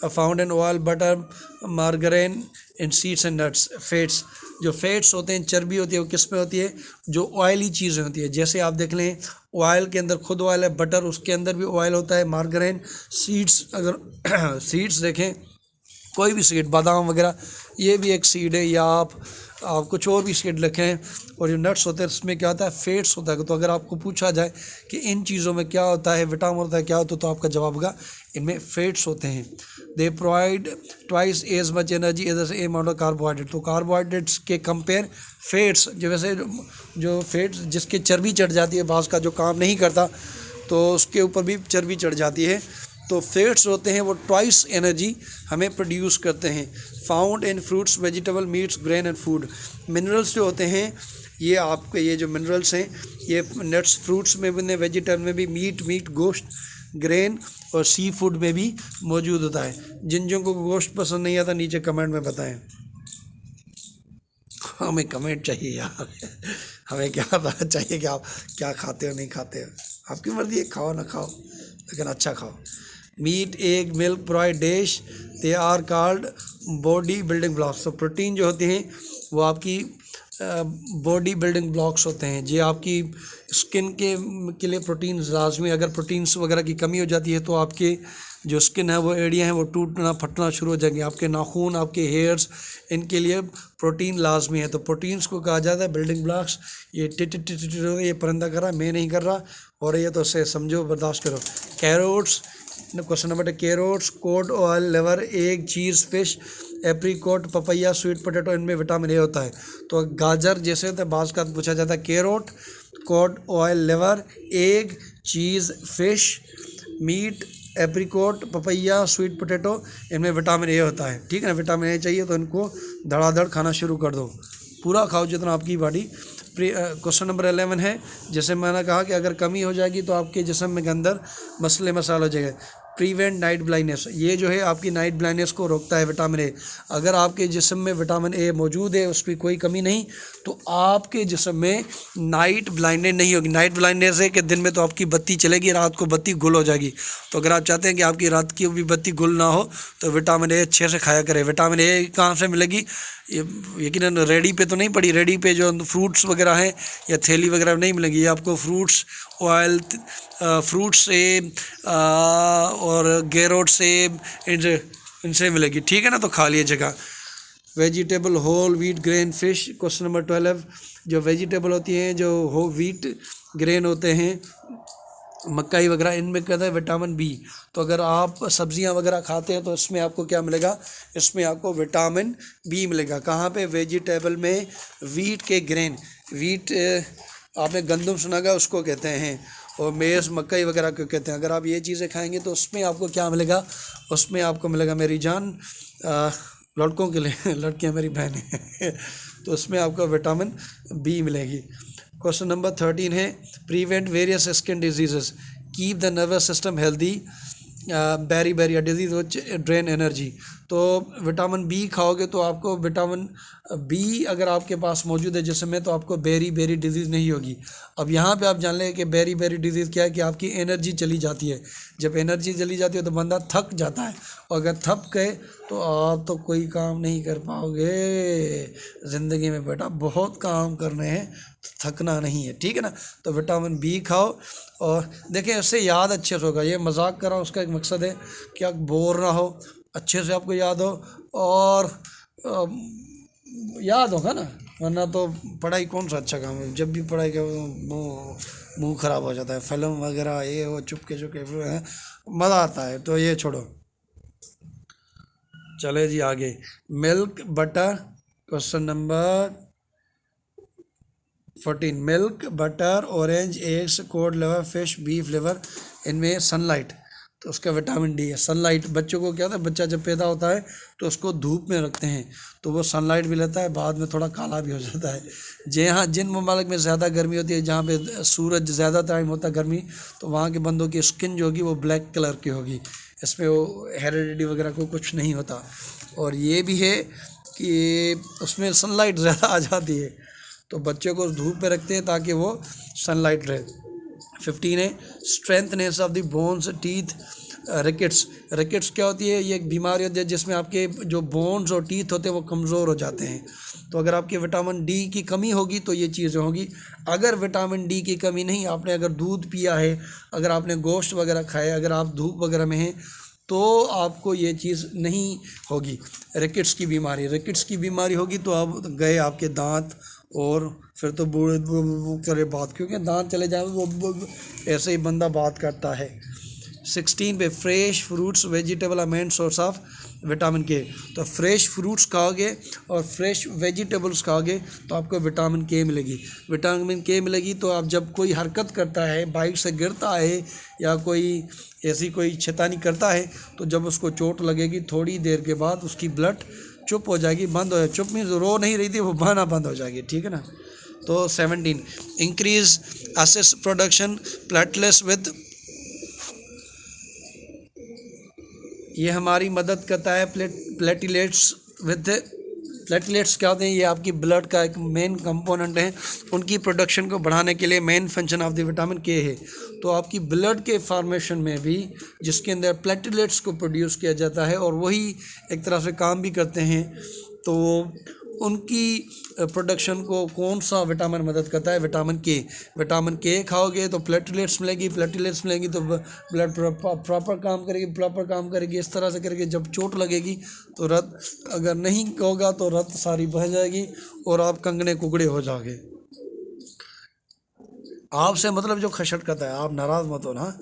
found in oil, butter, margarine and seeds and nuts. Fats, जो फैट्स होते हैं, चर्बी होती है, वो किस में होती है? जो ऑयली चीज़ें होती है। जैसे आप देख लें, ऑयल के अंदर खुद ऑयल है, बटर उसके अंदर भी ऑयल होता है, मार्गरेन, सीड्स, अगर सीड्स देखें, कोई भी सीड, बादाम वगैरह, ये भी एक सीड है। या आप आप कुछ और भी सीड रखे हैं। और जो नट्स होते हैं उसमें क्या होता है, फैट्स होता है। तो अगर आपको पूछा जाए कि इन चीज़ों में क्या होता है, विटामिन होता है, क्या होता है, तो आपका जवाब होगा इनमें फैट्स होते हैं। They provide twice as much energy as the same amount of carbohydrate. तो कार्बोहाइड्रेट्स के कंपेयर फैट्स, जो वैसे जो फैट्स जिसके चर्बी चढ़ जाती है, बाँस का जो काम नहीं करता तो उसके ऊपर भी चर्बी चढ़ जाती है, तो फैट्स होते हैं वो ट्वाइस एनर्जी हमें प्रोड्यूस करते हैं। Found in fruits, vegetable, meets, grain and food. Minerals जो होते हैं ये आपके, ये जो मिनरल्स हैं ये नट्स, फ्रूट्स में भी, वेजिटेबल में भी, मीट गोश्त, ग्रेन और सी फूड में भी मौजूद होता है। जिन को गोश्त पसंद नहीं आता नीचे कमेंट में बताएं। हमें कमेंट चाहिए यार हमें क्या पता चाहिए कि आप क्या खाते हो नहीं खाते हो, आपकी मर्ज़ी है, खाओ ना खाओ लेकिन अच्छा खाओ। Meat, egg, milk provide dash, they are called body building blocks. तो प्रोटीन जो होते हैं वो आपकी बॉडी बिल्डिंग ब्लॉक्स होते हैं। ये आपकी स्किन के लिए प्रोटीन लाजमी। अगर प्रोटीन्स वगैरह की कमी हो जाती है तो आपके जो स्किन है वो एरिया है वो टूटना फटना शुरू हो जाएंगे। आपके नाखून, आपके हेयर्स, इनके लिए प्रोटीन लाजमी है। तो प्रोटीन्स को कहा जाता है बिल्डिंग ब्लॉक्स। ये ये परिंदा कर रहा है, मैं नहीं कर रहा, और ये तो से समझो, बर्दाश्त करो। Carrots, question number 2, carrots, cod oil, liver, egg, cheese, fish, apricot, papaya, sweet potato, इनमें विटामिन ए होता है। तो गाजर जैसे होता है, बाज़ का पूछा जाता है carrot, cod oil, liver, egg, cheese, fish, meat, apricot, papaya, sweet potato, इनमें विटामिन ए होता है। ठीक है ना, विटामिन ए चाहिए तो इनको धड़ाधड़ खाना शुरू कर दो, पूरा खाओ जितना आपकी बॉडी। क्वेश्चन नंबर 11 है, जैसे मैंने कहा कि अगर कमी हो जाएगी तो आपके जिस्म में अंदर मसले मसाल हो जाएगा। प्रिवेंट नाइट ब्लाइंडनेस, ये जो है आपकी नाइट ब्लाइंडनेस को रोकता है विटामिन ए। अगर आपके जिस्म में विटामिन ए मौजूद है, उस पर कोई कमी नहीं, तो आपके जिस्म में नाइट ब्लाइंडनेस नहीं होगी। नाइट ब्लाइंडनेस है कि दिन में तो आपकी बत्ती चलेगी, रात को बत्ती गुल हो जाएगी। तो अगर आप चाहते हैं कि आपकी रात की भी बत्ती गुल ना हो तो विटामिन ए अच्छे से खाया करें। विटामिन ए कहाँ से मिलेगी, यकीनन रेडी पे तो नहीं पड़ी, रेडी पे जो फ्रूट्स वगैरह हैं या थैली वगैरह नहीं मिलेंगी, ये आपको फ्रूट्स ऑयल, फ्रूट्स से और गैरोट से, इनसे मिलेगी। ठीक है ना, तो खा लीजिएगा। Vegetable, whole wheat grain, fish. Question number 12, जो वेजिटेबल होती हैं, जो हो व्हीट ग्रेन होते हैं, मक्काई वगैरह, इनमें कहता है विटामिन बी। तो अगर आप सब्जियां वगैरह खाते हैं तो इसमें आपको क्या मिलेगा, इसमें आपको विटामिन बी मिलेगा। कहाँ पे, वेजिटेबल में, व्हीट के ग्रेन, व्हीट आपने गंदम सुना होगा उसको कहते हैं, और मेज़, मक्कई वगैरह को कहते हैं। अगर आप ये चीज़ें खाएंगे तो उसमें आपको क्या मिलेगा, उसमें आपको मिलेगा मेरी जान, लड़कों के लिए, लड़कियां मेरी बहनें तो उसमें आपको विटामिन बी मिलेगी। क्वेश्चन नंबर 13 है, prevent various skin diseases, keep the nervous system healthy, beri disease which drain energy. तो विटामिन बी खाओगे तो आपको विटामिन बी अगर आपके पास मौजूद है जिसमें, तो आपको बेरी डिजीज़ नहीं होगी। अब यहाँ पे आप जान लें कि बेरी डिजीज़ क्या है, कि आपकी एनर्जी चली जाती है। जब एनर्जी चली जाती है तो बंदा थक जाता है, और अगर थक गए तो आप तो कोई काम नहीं कर पाओगे ज़िंदगी में। बेटा बहुत काम करने हैं, थकना नहीं है। ठीक है ना, तो विटामिन बी खाओ। और देखिए इससे याद अच्छे से होगा, ये मजाक कर रहा हूँ, उसका एक मकसद है कि आप बोर ना हो, अच्छे से आपको याद हो, और याद होगा ना, वरना तो पढ़ाई कौन सा अच्छा काम है, जब भी पढ़ाई का मुंह ख़राब हो जाता है, फिल्म वगैरह ये वो चुपके मज़ा आता है। तो ये छोड़ो, चले जी आगे। Milk, butter, question number 14, milk, butter, orange, eggs, code liver, fish, beef liver, इनमें सनलाइट, तो उसका विटामिन डी है। सनलाइट, बच्चों को क्या होता है, बच्चा जब पैदा होता है तो उसको धूप में रखते हैं तो वो सनलाइट भी लेता है, बाद में थोड़ा काला भी हो जाता है। जहाँ जिन ममालिक में ज़्यादा गर्मी होती है, जहाँ पे सूरज ज़्यादा टाइम होता है गर्मी, तो वहाँ के बंदों की स्किन जो होगी वो ब्लैक कलर की होगी, इसमें वो हेरिडिटी वगैरह को कुछ नहीं होता। और ये भी है कि उसमें सनलाइट ज़्यादा आ जाती है, तो बच्चों को धूप पे रखते हैं ताकि वो सनलाइट रहे। 15 है, strengthness of the bones, teeth, rickets क्या होती है, ये एक बीमारी होती है जिसमें आपके जो बोन्स और टीथ होते हैं वो कमज़ोर हो जाते हैं। तो अगर आपके विटामिन डी की कमी होगी तो ये चीज़ें होगी। अगर विटामिन डी की कमी नहीं, आपने अगर दूध पिया है, अगर आपने गोश्त वगैरह खाया, अगर आप धूप वगैरह में हैं, तो आपको ये चीज़ नहीं होगी। रिकेट्स की बीमारी होगी तो आप गए आपके दांत, और फिर तो बूढ़े करे बात, क्योंकि दांत चले जाए वो ऐसे ही बंदा बात करता है। 16 पे fresh fruits vegetable are main source of vitamin K. तो फ्रेश फ्रूट्स खाओगे और फ्रेश वेजिटेबल्स खाओगे तो आपको विटामिन के मिलेगी। विटामिन के मिलेगी तो आप जब कोई हरकत करता है, बाइक से गिरता है या कोई ऐसी कोई शैतानी करता है, तो जब उसको चोट लगेगी थोड़ी देर के बाद उसकी ब्लड चुप हो जाएगी, बंद हो जाएगी। चुप मीन्स रो नहीं रही थी, वो बहना बंद हो जाएगी, ठीक है ना। तो 17 increase acid production platelets with, ये हमारी मदद करता है प्लेटलेट्स विद। प्लेटलेट्स क्या होते हैं? ये आपकी ब्लड का एक मेन कंपोनेंट है, उनकी प्रोडक्शन को बढ़ाने के लिए main function of the vitamin के है। तो आपकी ब्लड के फॉर्मेशन में भी जिसके अंदर प्लेटलेट्स को प्रोड्यूस किया जाता है और वही एक तरह से काम भी करते हैं, तो उनकी प्रोडक्शन को कौन सा विटामिन मदद करता है? विटामिन के खाओगे तो प्लेटलेट्स मिलेगी तो ब्लड प्रॉपर काम करेगी, इस तरह से करके जब चोट लगेगी तो रक्त अगर नहीं होगा तो रक्त सारी बह जाएगी और आप कंगने कुकड़े हो जाओगे। आपसे मतलब जो खशट करता है, आप नाराज मत हो ना।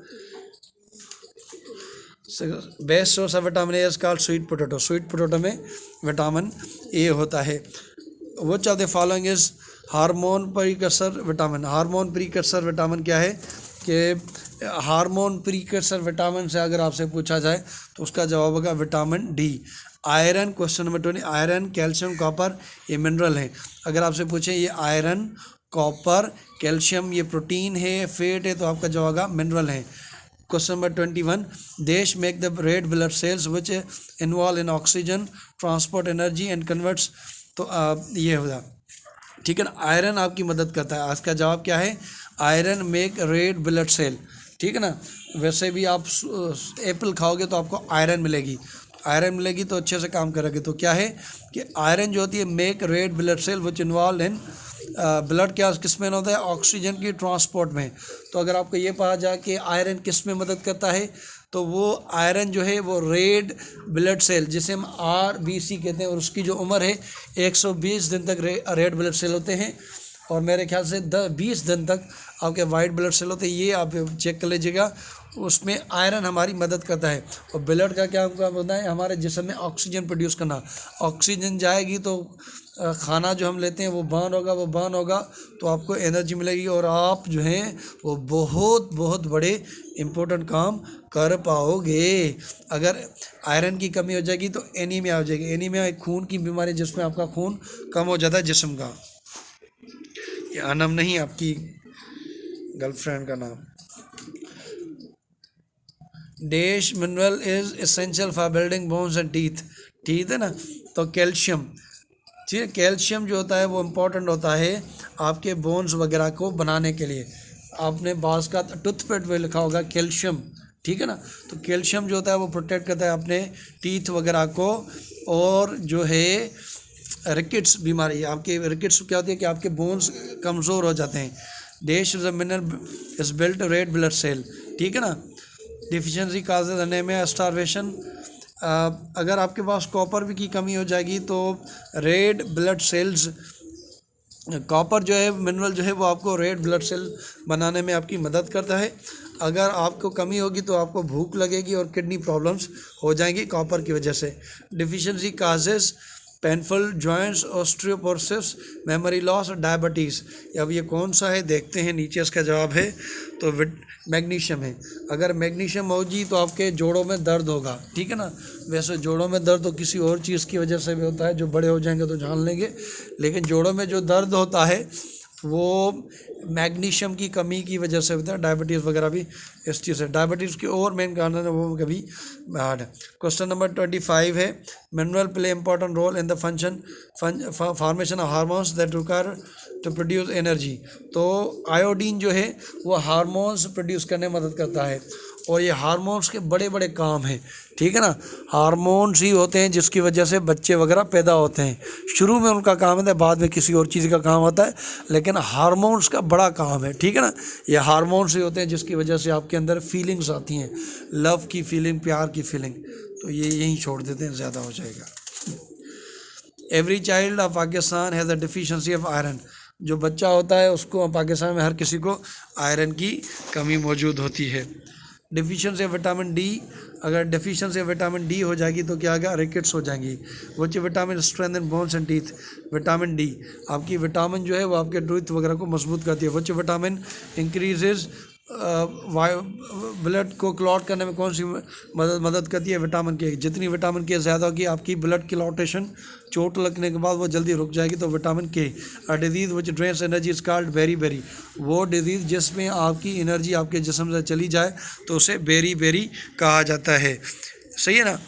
Best source of vitamin A is called sweet potato. Sweet potato में विटामिन ए होता है। Which of the following is hormone precursor vitamin? Hormone precursor vitamin क्या है कि हार्मोन प्रीकर्सर विटामिन से अगर आपसे पूछा जाए तो उसका जवाब होगा vitamin D. Iron, question number 20, iron, calcium, copper ये मिनरल है। अगर आपसे पूछें ये आयरन, कॉपर, कैल्शियम ये प्रोटीन है, फैट है, तो आपका जवाब होगा मिनरल है। क्वेश्चन नंबर 21, देश make the red blood cells which involve in oxygen transport energy and converts, तो ये होगा, ठीक है ना। आयरन आपकी मदद करता है। आज का जवाब क्या है? Iron make red blood cell, ठीक है ना। वैसे भी आप एप्पल खाओगे तो आपको आयरन मिलेगी तो अच्छे से काम करेगी। तो क्या है कि आयरन जो होती है make red blood cell which involve in blood, क्या किस में होता है? ऑक्सीजन की ट्रांसपोर्ट में। तो अगर आपको ये पता जाए कि आयरन किस में मदद करता है, तो वो आयरन जो है वो रेड ब्लड सेल जिसे हम RBC कहते हैं, और उसकी जो उम्र है 120 दिन तक रेड ब्लड सेल होते हैं, और मेरे ख्याल से 20 दिन तक आपके वाइट ब्लड सेल होते हैं। ये आप चेक कर लीजिएगा, उसमें आयरन हमारी मदद करता है। और ब्लड का क्या काम होता है? हमारे जिस्म में ऑक्सीजन प्रोड्यूस करना। ऑक्सीजन जाएगी तो खाना जो हम लेते हैं वो बर्न होगा तो आपको एनर्जी मिलेगी और आप जो हैं वो बहुत बड़े इम्पोर्टेंट काम कर पाओगे। अगर आयरन की कमी हो जाएगी तो एनीमिया हो जाएगी। एनीमिया एक खून की बीमारी जिसमें आपका खून कम हो जाता है जिस्म का। ये अनम नहीं, आपकी गर्लफ्रेंड का नाम। Dash mineral is essential for building bones and teeth है ना। तो कैल्शियम, ठीक है, कैल्शियम जो होता है वो इम्पोर्टेंट होता है आपके बोन्स वगैरह को बनाने के लिए। आपने बास का टूथपेड में लिखा होगा कैल्शियम, ठीक है ना। तो कैल्शियम जो होता है वो प्रोटेक्ट करता है अपने टीथ वगैरह को। और जो है रिकेट्स बीमारी, आपके रिकेट्स क्या होती है कि आपके बोन्स कमज़ोर हो जाते हैं। Dash is a mineral is built red blood cell, ठीक है ना। Deficiency causes anaemia, starvation. अगर आपके पास कॉपर की कमी हो जाएगी तो रेड ब्लड सेल्स, कॉपर जो है मिनरल जो है वो आपको रेड ब्लड सेल बनाने में आपकी मदद करता है। अगर आपको कमी होगी तो आपको भूख लगेगी और किडनी प्रॉब्लम्स हो जाएंगी कॉपर की वजह से। Deficiency causes painful joints, osteoporosis, memory loss और डायबिटीज़। अब ये कौन सा है देखते हैं, नीचे इसका जवाब है तो मैग्नीशियम है। अगर मैग्नीशियम होगी तो आपके जोड़ों में दर्द होगा, ठीक है ना। वैसे जोड़ों में दर्द तो किसी और चीज़ की वजह से भी होता है, जो बड़े हो जाएंगे तो जान लेंगे, लेकिन जोड़ों में जो दर्द होता है वो मैग्नीशियम की कमी की वजह से होता है। डायबिटीज़ वगैरह भी इस चीज़ से, डायबिटीज़ की और मेन कारण है वो कभी हार्ड है। क्वेश्चन नंबर 25 है, mineral play important role in the formation of hormones that require to produce energy. तो आयोडीन जो है वो हार्मोन्स प्रोड्यूस करने में मदद करता है, और ये हार्मोन्स के बड़े बड़े काम हैं, ठीक है ना। हार्मोन्स ही होते हैं जिसकी वजह से बच्चे वगैरह पैदा होते हैं। शुरू में उनका काम होता है, बाद में किसी और चीज़ का काम होता है, लेकिन हार्मोन्स का बड़ा काम है, ठीक है ना। ये हार्मोन्स ही होते हैं जिसकी वजह से आपके अंदर फीलिंग्स आती हैं, लव की फीलिंग, प्यार की फीलिंग। तो ये यहीं छोड़ देते हैं, ज़्यादा हो जाएगा। Every child of Pakistan has a deficiency of iron. जो बच्चा होता है उसको पाकिस्तान में हर किसी को आयरन की कमी मौजूद होती है। डिफिशिएंसी ऑफ विटामिन डी, अगर डिफिशिएंसी ऑफ विटामिन डी हो जाएगी तो क्या होगा, रिकेट्स हो जाएंगी। Which vitamin strengthen bones and teeth. Vitamin D, आपकी विटामिन जो है वो आपके टीथ वगैरह को मजबूत करती है। विच विटामिन इंक्रीजेज ब्लड को क्लॉट करने में कौन सी मदद करती है, विटामिन के। जितनी विटामिन के ज़्यादा होगी आपकी ब्लड क्लॉटेशन, चोट लगने के बाद वो जल्दी रुक जाएगी, तो vitamin K. A disease which drains energy is called beri. वो डिजीज़ जिसमें आपकी एनर्जी आपके जिस्म से चली जाए तो उसे बेरी कहा जाता है, सही है ना।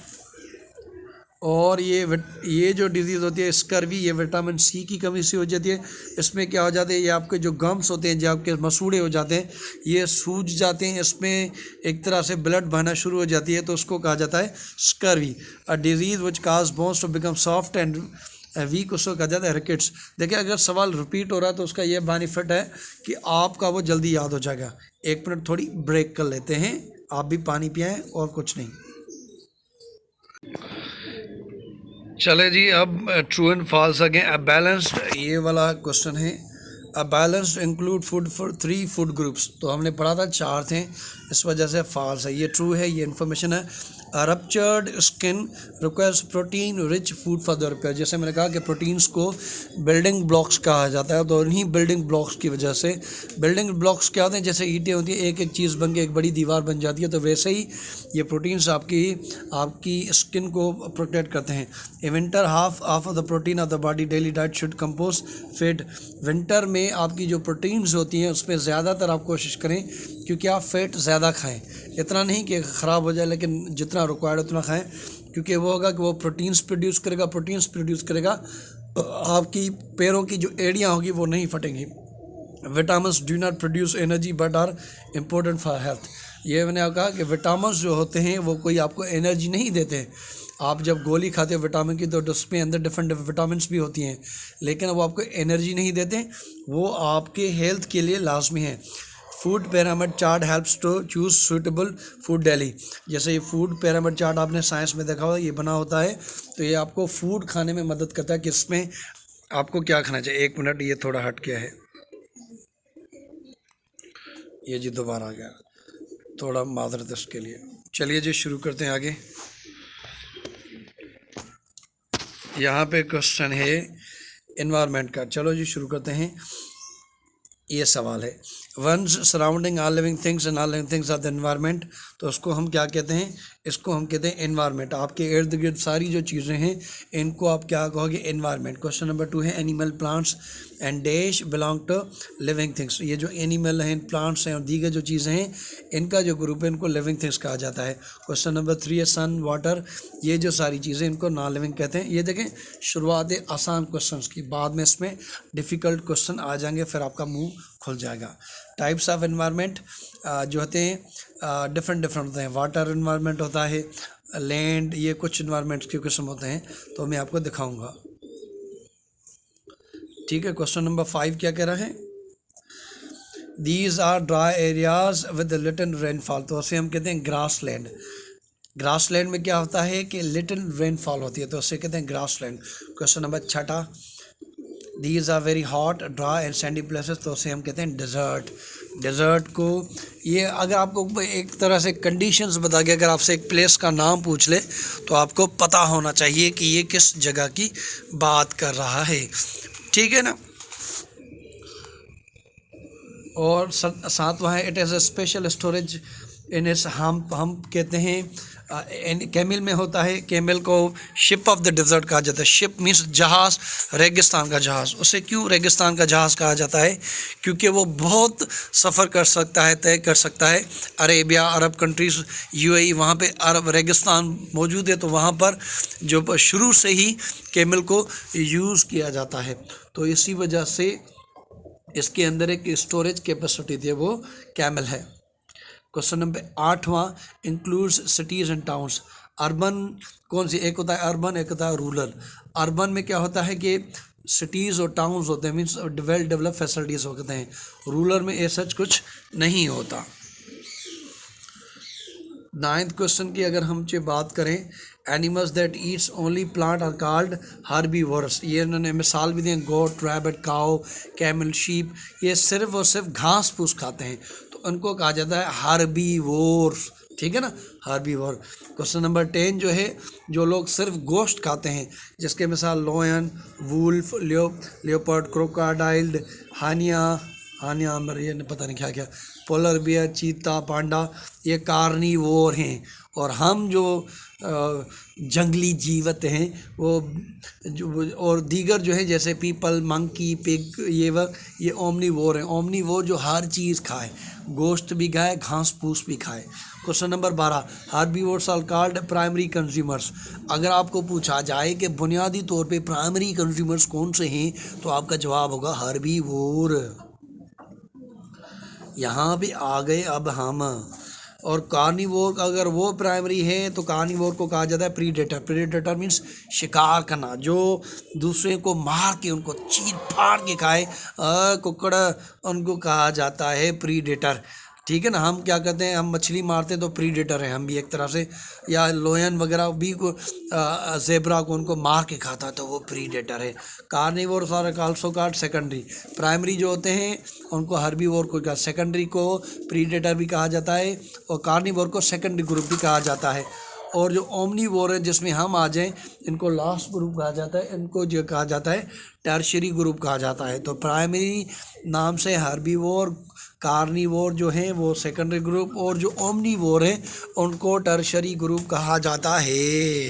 और ये जो डिजीज़ होती है स्कर्वी, ये विटामिन सी की कमी से हो जाती है। इसमें क्या हो जाता है, ये आपके जो गम्स होते हैं, जो आपके मसूड़े हो जाते हैं, ये सूज जाते हैं, इसमें एक तरह से ब्लड बहना शुरू हो जाती है, तो उसको कहा जाता है scurvy. A disease which cause bones to become soft and weak, उसको कहा जाता है रिकेट्स। देखिए अगर सवाल रिपीट हो रहा है तो उसका ये बेनिफिट है कि आपका वो जल्दी याद हो जाएगा। 1 मिनट थोड़ी ब्रेक कर लेते हैं, आप भी पानी पियाएँ और कुछ नहीं। चले जी, अब true and false again. A balanced, ये वाला क्वेश्चन है। A balanced include food for 3 food groups, तो हमने पढ़ा था 4 थे, इस वजह से फॉल्स है। ये ट्रू है, ये इन्फॉर्मेशन है। A ruptured skin requires protein rich food for the repair. जैसे मैंने कहा कि प्रोटीन्स को बिल्डिंग ब्लॉक्स कहा जाता है, तो इन्हीं बिल्डिंग ब्लॉक्स की वजह से, बिल्डिंग ब्लॉक्स क्या होते हैं, जैसे ईंटें होती हैं, एक एक चीज़ बन के एक बड़ी दीवार बन जाती है, तो वैसे ही ये प्रोटीन्स आपकी स्किन को प्रोटेक्ट करते हैं। A winter half of the protein of the body daily diet should compose fat. Winter में आपकी जो प्रोटीन्स होती हैं उसमें ज़्यादातर आप कोशिश करें क्योंकि आप फैट ज़्यादा खाएं, इतना नहीं कि ख़राब हो जाए, लेकिन जितना रिक्वायर्ड उतना खाएं, क्योंकि वो होगा कि वो प्रोटीन्स प्रोड्यूस करेगा, आपकी पैरों की जो एड़ियाँ होगी वो नहीं फटेंगी। Vitamins do not produce energy but are important for health. ये मैंने कहा कि विटामिन्स जो होते हैं वो कोई आपको एनर्जी नहीं देते। आप जब गोली खाते हो विटामिन की तो उसमें अंदर डिफरेंट विटामिन्स भी होती हैं, लेकिन वो आपको एनर्जी नहीं देते, वो आपके हेल्थ के लिए लाजमी है। Food pyramid chart helps to choose suitable food daily. जैसे ये फूड पिरामिड चार्ट आपने साइंस में देखा होगा, ये बना होता है, तो ये आपको फूड खाने में मदद करता है कि इसमें आपको क्या खाना चाहिए। 1 मिनट, ये थोड़ा हट गया है, ये जी दोबारा आ गया, थोड़ा माजरत इसके लिए। चलिए जी शुरू करते हैं आगे। यहाँ पे क्वेश्चन है एनवायरनमेंट का। चलो जी शुरू करते हैं। ये सवाल है, once surrounding all living things and all living things are the environment. तो उसको हम क्या कहते हैं, इसको हम कहते हैं एनवायरनमेंट। आपके इर्द गिर्द सारी जो चीज़ें हैं इनको आप क्या कहोगे, एनवायरनमेंट। क्वेश्चन नंबर 2 है, animal plants and dash belong to living things. ये जो एनिमल हैं, प्लांट्स हैं और दीगर जो चीज़ें हैं, इनका जो ग्रुप है इनको लिविंग थिंग्स कहा जाता है। क्वेश्चन नंबर 3 है, सन वाटर, ये जो सारी चीज़ें इनको नॉन लिविंग कहते हैं। ये देखें शुरुआत है आसान क्वेश्चन की, बाद में इसमें डिफ़िकल्ट क्वेश्चन आ जाएंगे, फिर आपका मुँह खुल जाएगा। टाइप्स ऑफ एनवायरनमेंट जो होते हैं डिफरेंट होते हैं। वाटर एनवायरनमेंट होता है, लैंड, ये कुछ एनवायरनमेंट्स के किस्म होते हैं, तो मैं आपको दिखाऊंगा, ठीक है। क्वेश्चन नंबर 5 क्या कह रहा है, these are dry areas with little rainfall. तो उसे हम कहते हैं ग्रास लैंड। ग्रास लैंड में क्या होता है कि लिटिल रेनफॉल होती है, तो उसे कहते हैं grassland. Question number 6, these are very hot dry and sandy places. तो उसे हम कहते हैं डेजर्ट। डेजर्ट को ये अगर आपको एक तरह से कंडीशंस बता के अगर आपसे एक प्लेस का नाम पूछ ले तो आपको पता होना चाहिए कि ये किस जगह की बात कर रहा है, ठीक है ना। और 7वां है, it is a special storage इन इस, हम कहते हैं कैमिल में होता है। कैमिल को शिप ऑफ द डेजर्ट कहा जाता है। शिप मीन्स जहाज़, रेगिस्तान का जहाज़। उसे क्यों रेगिस्तान का जहाज़ कहा जाता है, क्योंकि वो बहुत सफ़र कर सकता है, तय कर सकता है। अरेबिया, अरब कंट्रीज़, यूएई, वहाँ पे अरब रेगिस्तान मौजूद है, तो वहाँ पर जो शुरू से ही कैमिल को यूज़ किया जाता है, तो इसी वजह से इसके अंदर एक स्टोरेज कैपेसिटी थी, वो कैमल है। क्वेश्चन नंबर 8वां, includes cities and towns. Urban कौन सी, एक होता है अर्बन, एक होता है रूरल। अर्बन में क्या होता है कि सिटीज़ और टाउन्स होते हैं, मीन्स वेल डेवलप फैसिलिटीज़ होते हैं। रूरल में ये सच कुछ नहीं होता। 9th क्वेश्चन की अगर हम बात करें, animals that eats only plant are called herbivorous. ये इन्होंने मिसाल भी दी, goat, rabbit, cow, camel, sheep, ये सिर्फ और सिर्फ घास फूस खाते हैं, तो उनको कहा जाता है हर्बीवोर्स। ठीक है ना, हर्बीवोर। क्वेश्चन नंबर 10 जो है, जो लोग सिर्फ गोश्त खाते हैं, जिसके मिसाल लोयन, वुल्फ, लियोपर्ड, क्रोकोडाइल, हानिया ये पता नहीं क्या क्या, पोलर बियर, चीता, पांडा, ये कार्निवोर हैं। और हम जो जंगली जीवत हैं वो जो, और दीगर जो है जैसे पीपल, मंकी, पिग, ये ओमनीवोर हैं। ओमनीवोर जो हर चीज़ खाए, गोश्त भी खाए, घास फूस भी खाए। Question number 12, herbivores are called primary consumers. अगर आपको पूछा जाए कि बुनियादी तौर पे प्राइमरी कंज्यूमर्स कौन से हैं, तो आपका जवाब होगा हर्बीवोर। यहाँ भी आ गए अब हम। और कार्निवोर अगर वो प्राइमरी है तो कार्निवोर को कहा जाता है प्रीडेटर। प्रीडेटर मीन्स शिकार करना, जो दूसरे को मार के उनको चीर फाड़ के खाए, कुकड़, उनको कहा जाता है प्रीडेटर। ठीक है ना, हम क्या करते हैं, हम मछली मारते हैं तो प्रीडेटर हैं हम भी एक तरह से, या लोयन वगैरह भी को ज़ेब्रा को उनको मार के खाता है तो वो प्रीडेटर है। Carnivore are also called secondary. Primary जो होते हैं उनको हर्बीवोर को, सेकेंडरी को प्रीडेटर भी कहा जाता है और कार्निवोर को सेकेंडरी ग्रुप भी कहा जाता है। और जो ओमनीवोर है जिसमें हम आ जाएं, इनको लास्ट ग्रुप कहा जाता है, इनको जो कहा जाता है टर्शियरी ग्रुप कहा जाता है। तो प्राइमरी नाम से हर्बीवोर, कार्निवोर जो हैं वो सेकेंडरी ग्रुप, और जो ओमनीवोर हैं उनको टर्शियरी ग्रुप कहा जाता है।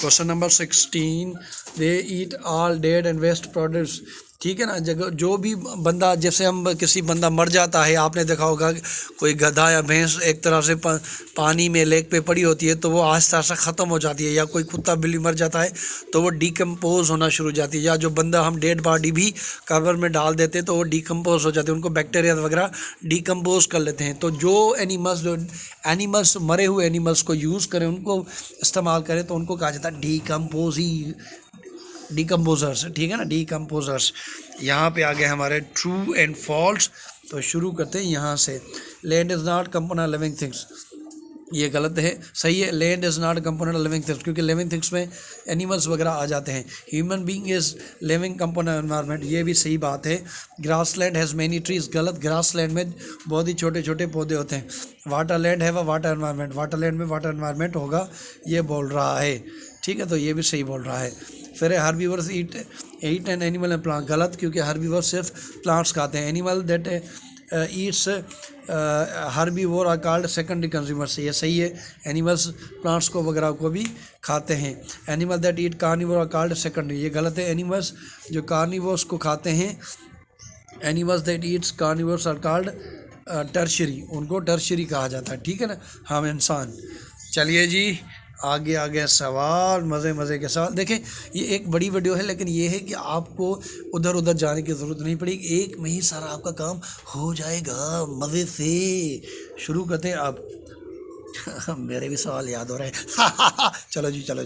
Question number 16, they eat all dead and waste produce. ठीक है ना, जगह जो भी बंदा, जैसे हम किसी बंदा मर जाता है, आपने देखा होगा कोई गधा या भैंस एक तरह से पानी में लेक पे पड़ी होती है तो वो आहिस्ता आहिस्ता ख़त्म हो जाती है, या कोई कुत्ता बिल्ली मर जाता है तो वो डिकम्पोज होना शुरू हो जाती है, या जो बंदा हम डेड बॉडी भी कवर में डाल देते हैं तो वो डिकम्पोज हो जाते हैं, उनको बैक्टीरिया वगैरह डिकम्पोज कर लेते हैं। तो जो एनिमल्स मरे हुए एनिमल्स को यूज़ करें, उनको इस्तेमाल करें, तो उनको कहा जाता है डिकम्पोजर्स। ठीक है ना, डिकम्पोजर्स। यहाँ पे आ गए हमारे ट्रू एंड फॉल्स, तो शुरू करते हैं यहाँ से। Land is not component living things, ये गलत है। सही है, land is not component living things, क्योंकि लिविंग थिंग्स में एनिमल्स वगैरह आ जाते हैं। Human being is living component environment, ये भी सही बात है। Grass land has many trees, गलत, ग्रास लैंड में बहुत ही छोटे छोटे पौधे होते हैं। वाटर लैंड है वह वाटर एनवायरनमेंट, वाटर लैंड में वाटर एनवायरनमेंट होगा, ये बोल रहा है। ठीक है, तो ये भी सही बोल रहा है। फिर herbivores eat an animal and plant, गलत, क्योंकि हर्बीवर्स सिर्फ प्लांट्स खाते हैं। Animal that eats herbivore are called secondary consumers, ये सही है, एनिमल्स प्लांट्स को वगैरह को भी खाते हैं। Animal that eat carnivore are called secondary, ये गलत है, एनिमल्स जो कार्निवोर्स को खाते हैं, animals that eats carnivores are called tertiary, उनको टर्शियरी कहा जाता है। ठीक है ना, हम इंसान। चलिए जी, आगे आगे सवाल, मज़े के सवाल। देखें, ये एक बड़ी वीडियो है, लेकिन ये है कि आपको उधर उधर जाने की ज़रूरत नहीं पड़ेगी, एक में ही सारा आपका काम हो जाएगा मज़े से। शुरू करते हैं अब। मेरे भी सवाल याद हो रहे हैं। चलो जी, चलो।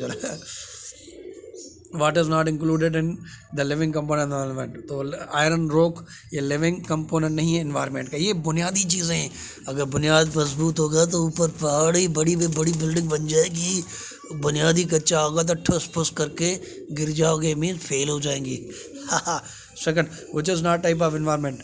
What is not included in the living component environment, तो आयरन रॉक ये लिविंग कंपोनेंट नहीं है एनवायरनमेंट का, ये बुनियादी चीज़ें हैं। अगर बुनियाद मजबूत होगा तो ऊपर पहाड़ी बड़ी बिल्डिंग बन जाएगी, बुनियादी कच्चा होगा तो ठुस फुस करके गिर जाओगे, मीन्स फेल हो जाएंगी। Second, which is not type of environment,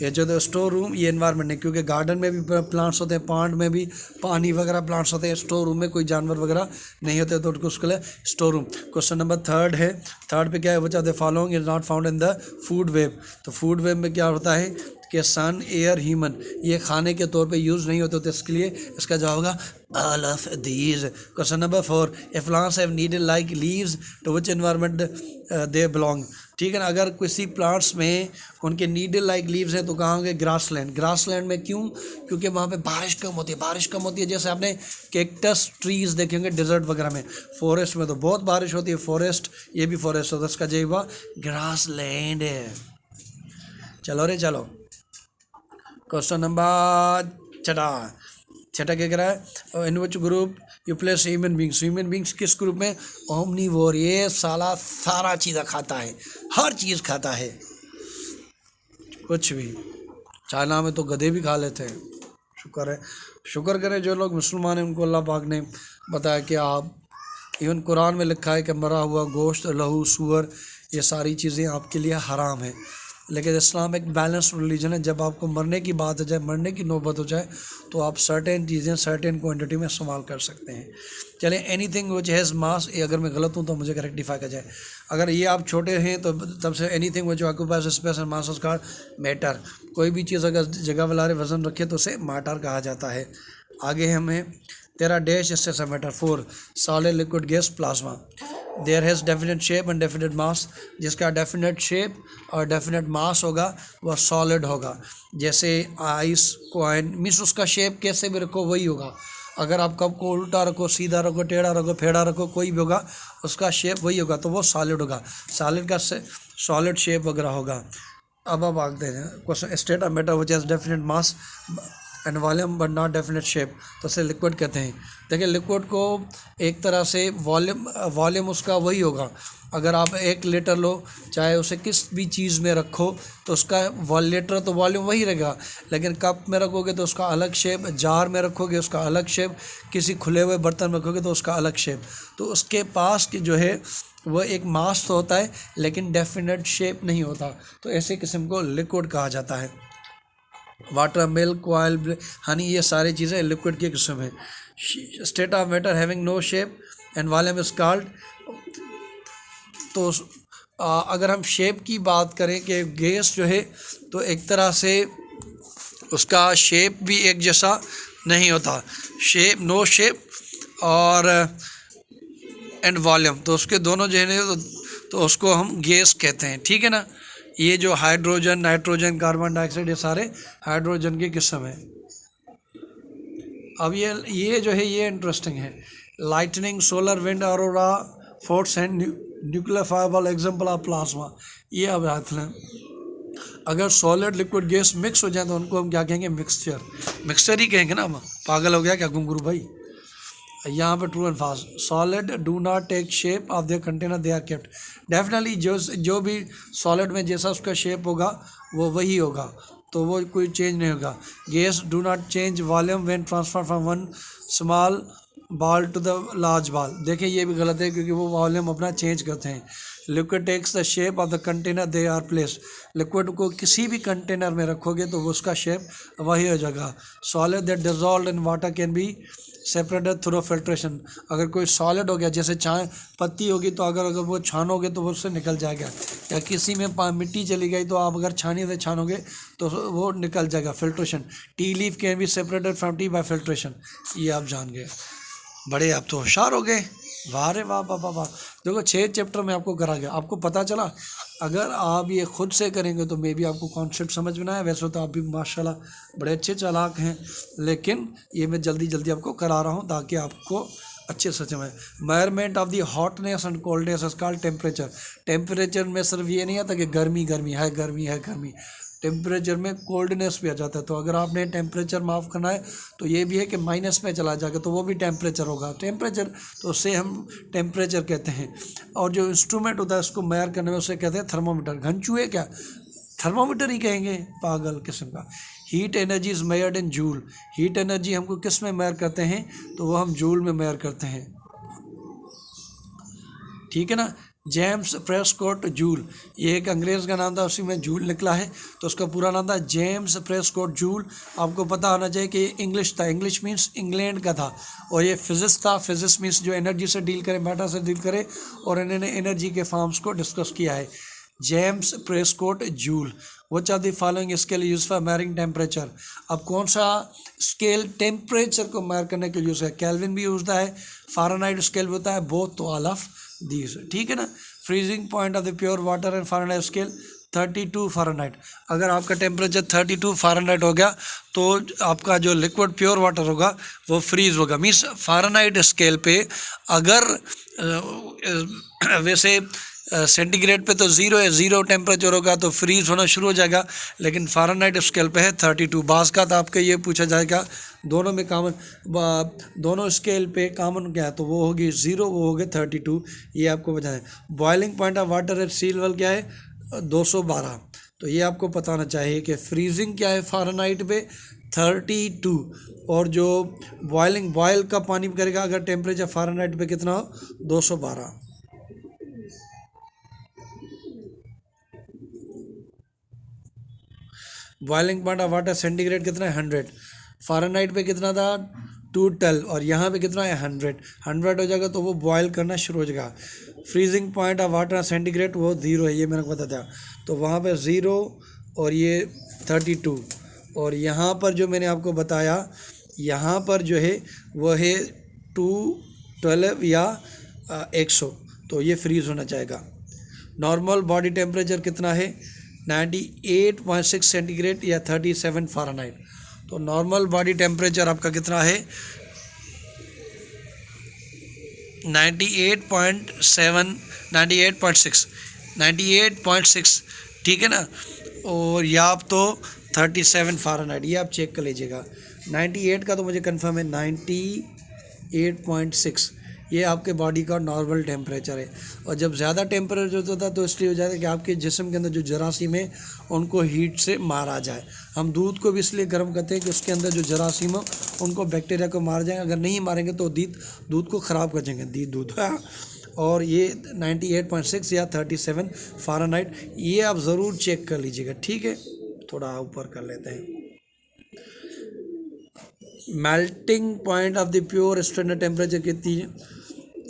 ये जो स्टोर रूम, ये एनवायरनमेंट है, क्योंकि गार्डन में भी प्लांट्स होते हैं, पॉन्ड में भी पानी वगैरह प्लांट्स होते हैं, स्टोर रूम में कोई जानवर वगैरह नहीं होते, तो उसके लिए स्टोर रूम। क्वेश्चन नंबर 3 है, 3 पे क्या है, which are the following is not found in the food web. तो फूड वेब में क्या होता है कि सन, एयर, ह्यूमन, ये खाने के तौर पे यूज़ नहीं होते, तो इसके लिए इसका जवाब होगा all of these. Question number 4, if plants have needle like leaves to which environment they belong. ठीक है ना, अगर किसी प्लांट्स में उनके नीडल लाइक लीव्स हैं तो कहाँ होंगे, ग्रास लैंड में। क्यों? क्योंकि वहाँ पे बारिश कम होती है, जैसे आपने कैक्टस ट्रीज़ देखे होंगे डिजर्ट वगैरह में। फॉरेस्ट में तो बहुत बारिश होती है, फॉरेस्ट, ये भी फॉरेस्ट होता है, इसका जवाब ग्रास लैंड है। चलो रे चलो, क्वेश्चन नंबर छठा क्या कह रहा है, in which group you place human beings किस ग्रुप में, ओमनीवोर, ये साला सारा चीज़ खाता है, हर चीज़ खाता है, कुछ भी। चाइना में तो गधे भी खा लेते हैं। शुक्र करें जो लोग मुसलमान हैं उनको अल्लाह पाक ने बताया कि आप, इवन कुरान में लिखा है कि मरा हुआ गोश्त, लहू, सूअर, ये सारी चीज़ें आपके लिए हराम है। लेकिन इस्लाम एक बैलेंस रिलीजन है। जब आपको मरने की बात हो जाए, मरने की नौबत हो जाए, तो आप सर्टेन चीज़ें सर्टेन क्वांटिटी में इस्तेमाल कर सकते हैं। चलें, एनीथिंग विच हैज़ मास, ये अगर मैं गलत हूँ तो मुझे रेक्टिफाई कर जाए। अगर ये आप छोटे हैं तो तब say anything which occupies space and mass का मैटर, कोई भी चीज़ अगर जगह वाले वजन रखे तो उसे मैटर कहा जाता है। आगे हमें तेरा डैश इससे matter 4 solid, liquid, gas, plasma. There has definite shape and definite mass, जिसका डेफिनेट शेप और डेफिनेट मास होगा वह सॉलिड होगा। जैसे आइस, कॉइन, मीन्स उसका शेप कैसे भी रखो वही होगा। अगर आप कप को उल्टा रखो, सीधा रखो, टेढ़ा रखो, फेड़ा रखो, कोई भी होगा, उसका शेप वही होगा, तो वो सॉलिड होगा। सॉलिड का सॉलिड शेप वगैरह होगा। अब आप आगे हैं question, state of matter which has definite mass and volume but not definite shape, तो उसे लिक्विड कहते हैं। देखिए, लिक्विड को एक तरह से वॉल्यूम उसका वही होगा। अगर आप 1 लीटर लो, चाहे उसे किस भी चीज़ में रखो, तो उसका लीटर तो वॉल्यूम वही रहेगा। लेकिन कप में रखोगे तो उसका अलग शेप, जार में रखोगे उसका अलग शेप, किसी खुले हुए बर्तन में रखोगे तो उसका अलग शेप। तो उसके पास की जो है वो एक मास तो होता है लेकिन डेफिनेट शेप नहीं होता, तो ऐसे किस्म को लिक्विड कहा जाता है। वाटर, मिल्क, ऑयल, हनी, ये सारी चीज़ें लिक्विड की किस्म है। State of matter having no shape and volume is called, तो अगर हम शेप की बात करें कि गैस जो है तो एक तरह से उसका शेप भी एक जैसा नहीं होता, शेप, नो शेप और एंड वॉल्यूम, तो उसके दोनों जो है तो उसको हम गैस कहते हैं। ठीक है ना। ये जो हाइड्रोजन, नाइट्रोजन, कार्बन डाइऑक्साइड, ये सारे हाइड्रोजन की किस्म है। अब ये जो है ये इंटरेस्टिंग है। Lightning, solar, wind, Arora, force and nuclear fireball example of plasma. ये अब हाथ लें, अगर सॉलिड, लिक्विड, गैस मिक्स हो जाए तो उनको हम क्या कहेंगे, मिक्सचर ही कहेंगे ना। हम पागल हो गया क्या घुंगरू भाई। यहाँ पे true and false, solid do not take shape of their container, they are kept. Definitely जो भी सॉलिड में जैसा उसका शेप होगा वो वही होगा, तो वो कोई चेंज नहीं होगा। Gas do not change volume when transfer from one small ball to the large ball. देखिए ये भी गलत है क्योंकि वो वॉल्यूम अपना चेंज करते हैं। Liquid takes the shape of the container they are place. Liquid को किसी भी कंटेनर में रखोगे तो उसका शेप वही हो जाएगा। Solid that dissolve in water can be separated through filtration. अगर कोई सॉलिड हो गया, जैसे चाय पत्ती होगी, तो अगर वो छानोगे तो वो उससे निकल जाएगा, या किसी में मिट्टी चली गई तो आप अगर छानी से छानोगे तो वो निकल जाएगा, filtration. T leaf can be separated from T bye filtration. ये आप जान गए, बड़े आप तो होशियार हो गए, वाह रे वाह वाह वाह। देखो 6 चैप्टर में आपको करा गया, आपको पता चला। अगर आप ये खुद से करेंगे तो मे भी आपको कॉन्सेप्ट समझ में ना आए। वैसे तो आप भी माशाल्लाह बड़े अच्छे चालाक हैं, लेकिन ये मैं जल्दी आपको करा रहा हूँ ताकि आपको अच्छे से समझ। Measurement of the hotness and coldness is called temperature. Temperature में सिर्फ ये नहीं आता कि गर्मी है, टेम्परेचर में कोल्डनेस भी आ जाता है। तो अगर आपने टेम्परेचर माफ़ करना है तो ये भी है कि माइनस में चला जाएगा तो वो भी टेम्परेचर होगा। टेम्परेचर तो उससे हम टेम्परेचर कहते हैं। और जो इंस्ट्रूमेंट होता है उसको मेजर करने में उसे कहते हैं थर्मोमीटर। घनचूहे क्या, थर्मोमीटर ही कहेंगे, पागल किस्म का। Heat energy is measured in joule. Heat energy हमको किस में मेजर करते हैं, तो वो हम जूल में मेजर करते हैं। ठीक है ना। जेम्स प्रेस्कॉट जूल, ये एक अंग्रेज़ का नाम था, उसी में जूल निकला है, तो उसका पूरा नाम था जेम्स प्रेस्कॉट जूल। आपको पता होना चाहिए कि इंग्लिश था, इंग्लिश मीन्स इंग्लैंड का था, और ये फिजिक्स था। फिजिक्स मीन्स जो एनर्जी से डील करे, मैटर से डील करे, और इन्होंने एनर्जी के फॉर्म्स को डिस्कस किया है। James Prescott joule. Which of the following scale use for measuring temperature. अब कौन सा स्केल टेम्परेचर को मेजर करने के लिए यूज़ है। केल्विन भी यूज है, फ़ारेनहाइट स्केल भी होता है, बोथ तो ऑल ऑफ दीज। ठीक है ना। Freezing point of the pure water and Fahrenheit scale 32 Fahrenheit. अगर आपका टेम्परेचर 32 फ़ारेनहाइट हो गया तो आपका जो लिक्विड प्योर वाटर होगा वो फ्रीज होगा। मीन्स फ़ारेनहाइट स्केल पे अगर वैसे सेंटीग्रेड पे तो ज़ीरो है, ज़ीरो टेम्परेचर होगा तो फ्रीज़ होना शुरू हो जाएगा, लेकिन फ़ारेनहाइट स्केल पे है 32। बाज़ का तो आपका ये पूछा जाएगा दोनों में कॉमन, दोनों स्केल पे कॉमन क्या है, तो वो होगी 0, वो होगी 32, ये आपको बताएं। Boiling point of water at sea level क्या है 212, तो ये आपको बताना चाहिए कि फ्रीजिंग क्या है फ़ारेनहाइट पे 32, और जो बॉयल का पानी करेगा अगर टेम्परेचर फ़ारेनहाइट पे कितना हो 212। Boiling point of water centigrade कितना है 100, फ़ारेनहाइट पे कितना था 212, और यहाँ पे कितना है 100 हो जाएगा तो वो बॉयल करना शुरू हो जाएगा। Freezing point of water centigrade वो 0 है, ये मैंने को बताया, तो वहाँ पे 0 और ये 32, और यहाँ पर जो मैंने आपको बताया यहाँ पर जो है वो है 212 या 100, तो ये फ्रीज़ होना चाहेगा। नॉर्मल बॉडी टेम्परेचर कितना है 98.6 सेंटीग्रेड या 37 फ़ारेनहाइट, तो नॉर्मल बॉडी टेम्परेचर आपका कितना है 98.6, ठीक है ना, और या आप तो 37 फ़ारेनहाइट, ये आप चेक कर लीजिएगा। 98 का तो मुझे कंफर्म है, 98.6 ये आपके बॉडी का नॉर्मल टेम्परेचर है। और जब ज़्यादा टेम्परेचर होता है तो इसलिए हो जाता है कि आपके जिस्म के अंदर जो जरासीम है उनको हीट से मारा जाए। हम दूध को भी इसलिए गर्म करते हैं कि उसके अंदर जो जरासीम हो उनको बैक्टीरिया को मार जाए, अगर नहीं मारेंगे तो दूध को ख़राब कर देंगे दूध। और ये 98.6 या 37 फ़ारेनहाइट, ये आप ज़रूर चेक कर लीजिएगा, ठीक है। थोड़ा ऊपर कर लेते हैं। Melting point of the pure standard temperature कितनी है,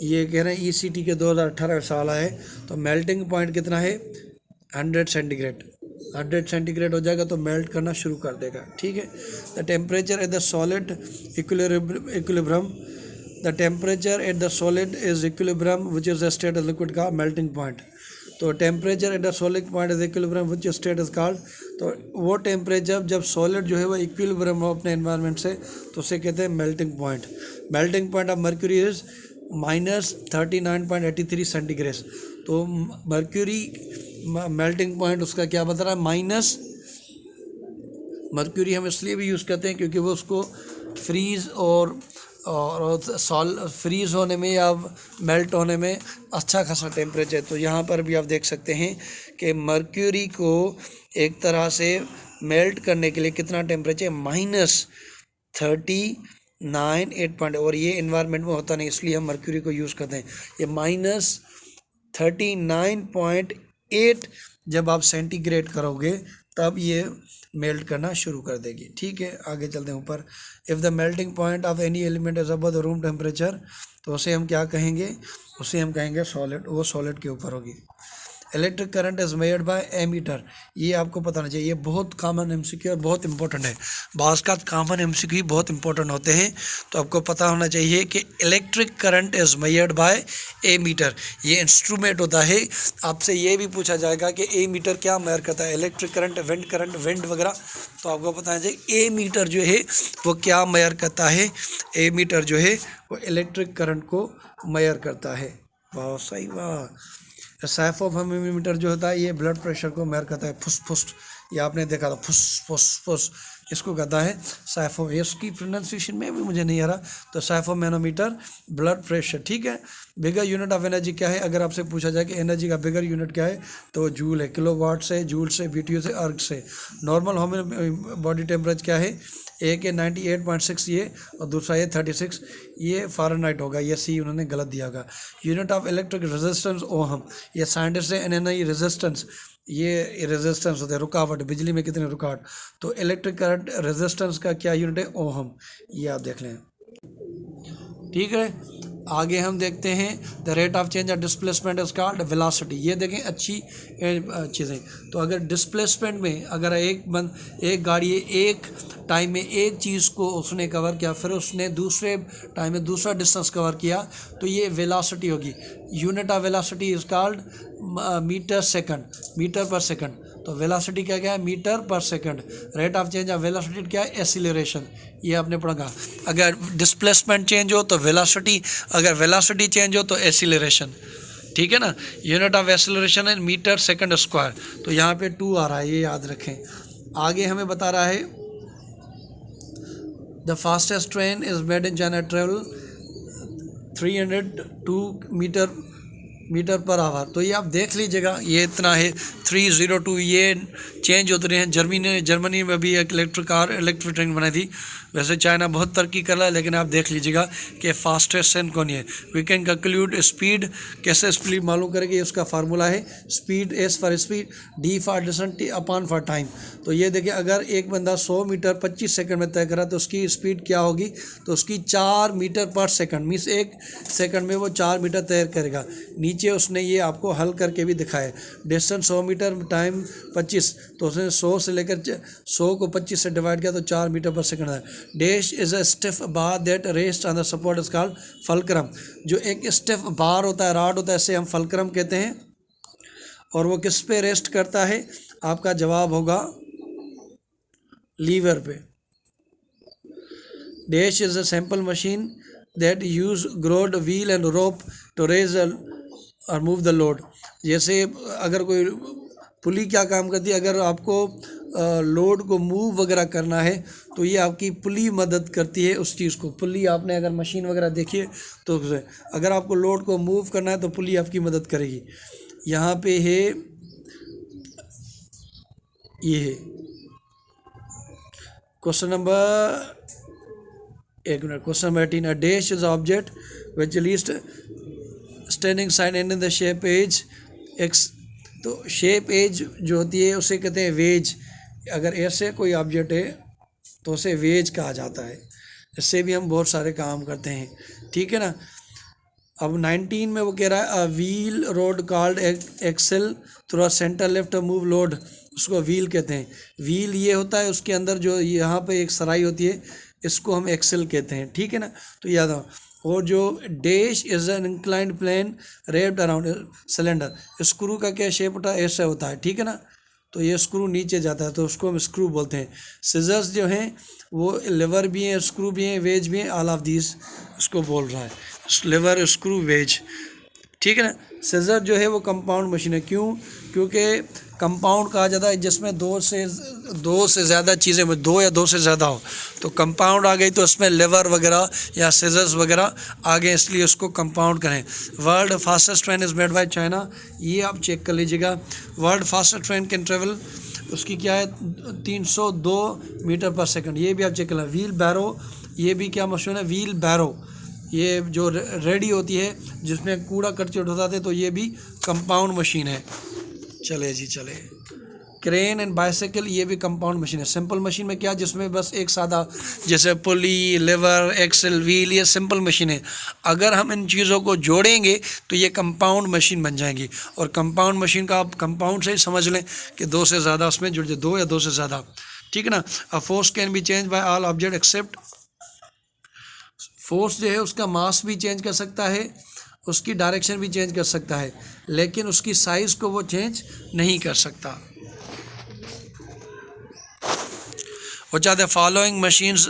ये कह रहे हैं ECT के 2018 साल आए, तो मेल्टिंग पॉइंट कितना है 100 सेंटीग्रेड। 100 सेंटीग्रेड हो जाएगा तो मेल्ट करना शुरू कर देगा, ठीक है। The temperature at the solid equilibrium, the temperature at the solid is equilibrium which is the state of liquid का मेल्टिंग पॉइंट। तो temperature at the solid point is equilibrium which state is called, तो वो temperature जब solid जो है वो equilibrium हो अपने एनवायरनमेंट से तो उसे कहते हैं melting point. Melting point of mercury is -39.83 centigrade, तो मर्क्यूरी मेल्टिंग पॉइंट उसका क्या बता रहा है माइनस। मर्क्यूरी हम इसलिए भी यूज़ करते हैं क्योंकि वो उसको फ्रीज़ और फ्रीज़ होने में या मेल्ट होने में अच्छा खासा टेम्परेचर। तो यहाँ पर भी आप देख सकते हैं कि मर्क्यूरी को एक तरह से मेल्ट करने के लिए कितना टेम्परेचर -39.8, और ये इन्वायरमेंट में होता नहीं इसलिए हम मर्क्यूरी को यूज़ करते हैं। ये -39.8 जब आप सेंटीग्रेड करोगे तब ये मेल्ट करना शुरू कर देगी, ठीक है। आगे चलते हैं ऊपर। If the melting point of any element is above the room temperature, तो उसे हम क्या कहेंगे, उसे हम कहेंगे सॉलिड, वो सॉलिड के ऊपर होगी। Electric current is measured by ammeter, ये आपको पता होना चाहिए, ये बहुत कॉमन MCQ और बहुत इंपॉर्टेंट है। बाज़ का कॉमन MCQ बहुत इंपॉर्टेंट होते हैं, तो आपको पता होना चाहिए कि electric current is measured by ammeter, ये इंस्ट्रूमेंट होता है। आपसे ये भी पूछा जाएगा कि एमीटर क्या मेजर करता है, इलेक्ट्रिक करंट विंड वगैरह, तो आपको पता होना चाहिए एमीटर जो है वो क्या मेजर करता है। एमीटर जो है वो इलेक्ट्रिक करंट को मेजर करता है। वाह सही वाह। साइफोमीटर जो होता है ये ब्लड प्रेशर को मेजर करता है, फुस, ये आपने देखा था फुस, इसको कहता है साइफो। इसकी प्रोनाउंसिएशन में भी मुझे नहीं आ रहा, तो साइफोमैनोमीटर ब्लड प्रेशर, ठीक है। बिगर यूनिट ऑफ एनर्जी क्या है, अगर आपसे पूछा जाए कि एनर्जी का बिगर यूनिट क्या है तो जूल है, किलोवाट से, जूल से, BTU से, अर्ग से। नॉर्मल ह्यूमन बॉडी टेम्परेचर क्या है, एक है 98.6 ये, और दूसरा ये 36, ये फ़ारेनहाइट होगा, ये सी उन्होंने गलत दिया होगा। Unit of electric resistance ohm, ये साइंटिस्ट है। NNI रेजिस्टेंस, ये रेजिस्टेंस होता है रुकावट, बिजली में कितने रुकावट, तो इलेक्ट्रिक करंट रेजिस्टेंस का क्या यूनिट है ओहम, ये आप देख लें, ठीक है। आगे हम देखते हैं the rate of change of displacement is called velocity. ये देखें अच्छी चीज़ें, तो अगर डिस्प्लेसमेंट में अगर एक गाड़ी एक टाइम में एक चीज़ को उसने कवर किया, फिर उसने दूसरे टाइम में दूसरा डिस्टेंस कवर किया, तो ये वेलोसिटी होगी। Unit of velocity is called metre per second, तो वेलोसिटी क्या है metre per second. Rate of change of velocity क्या है एक्सीलरेशन, ये आपने पढ़ा। अगर डिस्प्लेसमेंट चेंज हो तो वेलोसिटी, अगर वेलोसिटी चेंज हो तो एक्सीलरेशन, ठीक है ना। यूनिट ऑफ एक्सेलरेशन है मीटर सेकंड स्क्वायर, तो यहाँ पे 2 आ रहा है, ये याद रखें। आगे हमें बता रहा है the fastest train is made in China travel 302 metre per hour. तो ये आप देख लीजिएगा, ये इतना है 302, ये चेंज होते रहे हैं। जर्मनी में भी एक इलेक्ट्रिक ट्रेन बनाई थी। वैसे चाइना बहुत तरक्की कर रहा है, लेकिन आप देख लीजिएगा कि फास्टेस्ट ट्रेन कौन है। वी कैन कंक्लूड स्पीड, कैसे स्पीड मालूम करेंगे, उसका फार्मूला है speed, S for speed, D for distance, T upon for time. तो ये देखिए, अगर एक बंदा 100 मीटर 25 सेकंड में तय करा तो उसकी स्पीड क्या होगी, तो उसकी 4 metre per second, means 1 second में वो 4 मीटर तय करेगा। नीचे उसने ये आपको हल करके भी दिखाया। डिस्टेंस 100 मीटर, टाइम 25, तो उसने 100 से लेकर 100 को 25 से डिवाइड किया तो 4 मीटर पर सेकंड है। Dash is a stiff bar that rest on the support is called fulcrum. जो एक स्टिफ बार होता है, राड होता है, इसे हम फलक्रम कहते हैं। और वो किस पे रेस्ट करता है, आपका जवाब होगा लीवर पे। Dash is a sample machine that use grooved wheel and rope to raise और मूव द लोड। जैसे अगर कोई पुली क्या काम करती है, अगर आपको लोड को मूव वगैरह करना है तो ये आपकी पुली मदद करती है उस चीज़ को। पुली आपने अगर मशीन वगैरह देखी है तो अगर आपको लोड को मूव करना है तो पुली आपकी मदद करेगी। यहाँ पे है, ये है question number 18। A dash is object which least standing side and in the sharp edge X. तो शेप एज जो होती है उसे कहते हैं वेज। अगर ऐसे कोई ऑब्जेक्ट है तो उसे वेज कहा जाता है। इससे भी हम बहुत सारे काम करते हैं, ठीक है ना। अब 19 में वो कह रहा है a wheel rod called axle through a centre lift move load, उसको व्हील कहते हैं। व्हील ये होता है, उसके अंदर जो यहाँ पे एक सराई होती है, इसको हम एक्सेल कहते हैं, ठीक है ना। तो याद हो। और जो dash is an inclined plane wrapped around cylinder. Screw का क्या शेप होता है, ऐसा होता है, ठीक है ना। तो ये स्क्रू नीचे जाता है तो उसको हम स्क्रू बोलते हैं। सिजर्स जो हैं वो लिवर भी हैं, स्क्रू भी हैं, वेज भी हैं, ऑल ऑफ दीज उसको बोल रहा है, लिवर स्क्रू वेज, ठीक है ना। सिजर जो है वो कंपाउंड मशीन है। क्यों? क्योंकि कंपाउंड कहा जाता है जिसमें दो से ज़्यादा चीज़ें, 2 या 2 से ज़्यादा हो। तो कंपाउंड आ गई तो उसमें लिवर वगैरह या सिजर्स वगैरह आ गए, इसलिए उसको कंपाउंड करें। World fastest train is made by China, ये आप चेक कर लीजिएगा। World fastest train can travel, उसकी क्या है 302 मीटर पर सेकंड, ये भी आप चेक कर लें। व्हील बैरो, ये भी क्या मशीन है, व्हील बैरो, ये जो रेडी होती है जिसमें कूड़ा कचरा होता है, तो ये भी कंपाउंड मशीन है। चले जी चले। क्रेन एंड बाइसाइकिल, ये भी कंपाउंड मशीन है। सिंपल मशीन में क्या, जिसमें बस एक सादा, जैसे पुली, लिवर, एक्सेल, व्हील, ये सिंपल मशीन है। अगर हम इन चीज़ों को जोड़ेंगे तो ये कंपाउंड मशीन बन जाएंगी। और कंपाउंड मशीन का आप कंपाउंड से ही समझ लें कि 2 से ज़्यादा उसमें जुड़ जाए, 2 या 2 से ज़्यादा, ठीक है ना। A force can be change by all object except, force जो है उसका मास भी चेंज कर सकता है, उसकी डायरेक्शन भी चेंज कर सकता है, लेकिन उसकी साइज़ को वो चेंज नहीं कर सकता। Which are the following machines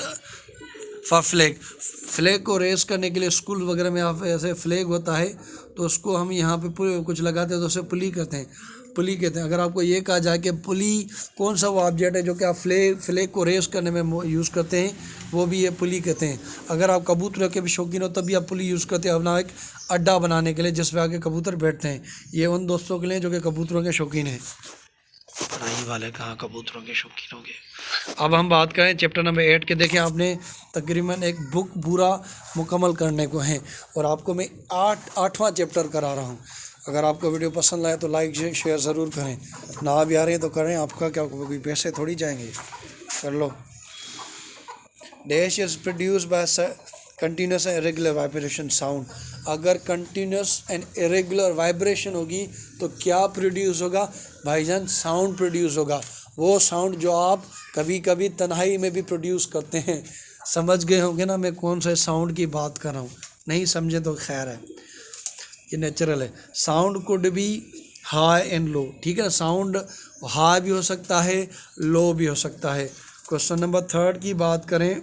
for flag. Flag को रेस करने के लिए स्कूल वगैरह में आप ऐसे फ्लैग होता है तो उसको हम यहाँ पे कुछ लगाते हैं तो उसे पुली कहते हैं, पुली कहते हैं। अगर आपको ये कहा जाए कि पुली कौन सा वो ऑब्जेक्ट है जो कि आप फ्लैग को रेस करने में यूज़ करते हैं, वो भी ये पुली कहते हैं। अगर आप कबूतर के भी शौकीन हो तब भी आप पुली यूज़ करते हैं अपना एक अड्डा बनाने के लिए जिस पे आके कबूतर बैठते हैं। ये उन दोस्तों के लिए जो कि कबूतरों के शौकीन हैं। पढ़ाई वाले कहाँ कबूतरों के शौकीन हो गए। अब हम बात करें चैप्टर नंबर 8 के। देखें, आपने तकरीबन एक बुक पूरा मुकम्मल करने को है और आपको मैं 8वां चैप्टर करा रहा हूँ। अगर आपको वीडियो पसंद आए तो लाइक शेयर ज़रूर करें, ना भी आ रहे हैं तो करें, आपका क्या कोई पैसे थोड़ी जाएंगे, कर लो। Dash is produced by continuous and irregular vibration sound. अगर कंटिन्यूस एंड इरेगुलर वाइब्रेशन होगी तो क्या प्रोड्यूस होगा भाईजान, साउंड प्रोड्यूस होगा। वो साउंड जो आप कभी कभी तन्हाई में भी प्रोड्यूस करते हैं। समझ गए होंगे ना मैं कौन से साउंड की बात कर रहा हूँ, नहीं समझे तो खैर है, ये नेचुरल है। Sound could be high and low, ठीक है ना। साउंड हाई भी हो सकता है, लो भी हो सकता है। क्वेश्चन नंबर 3 की बात करें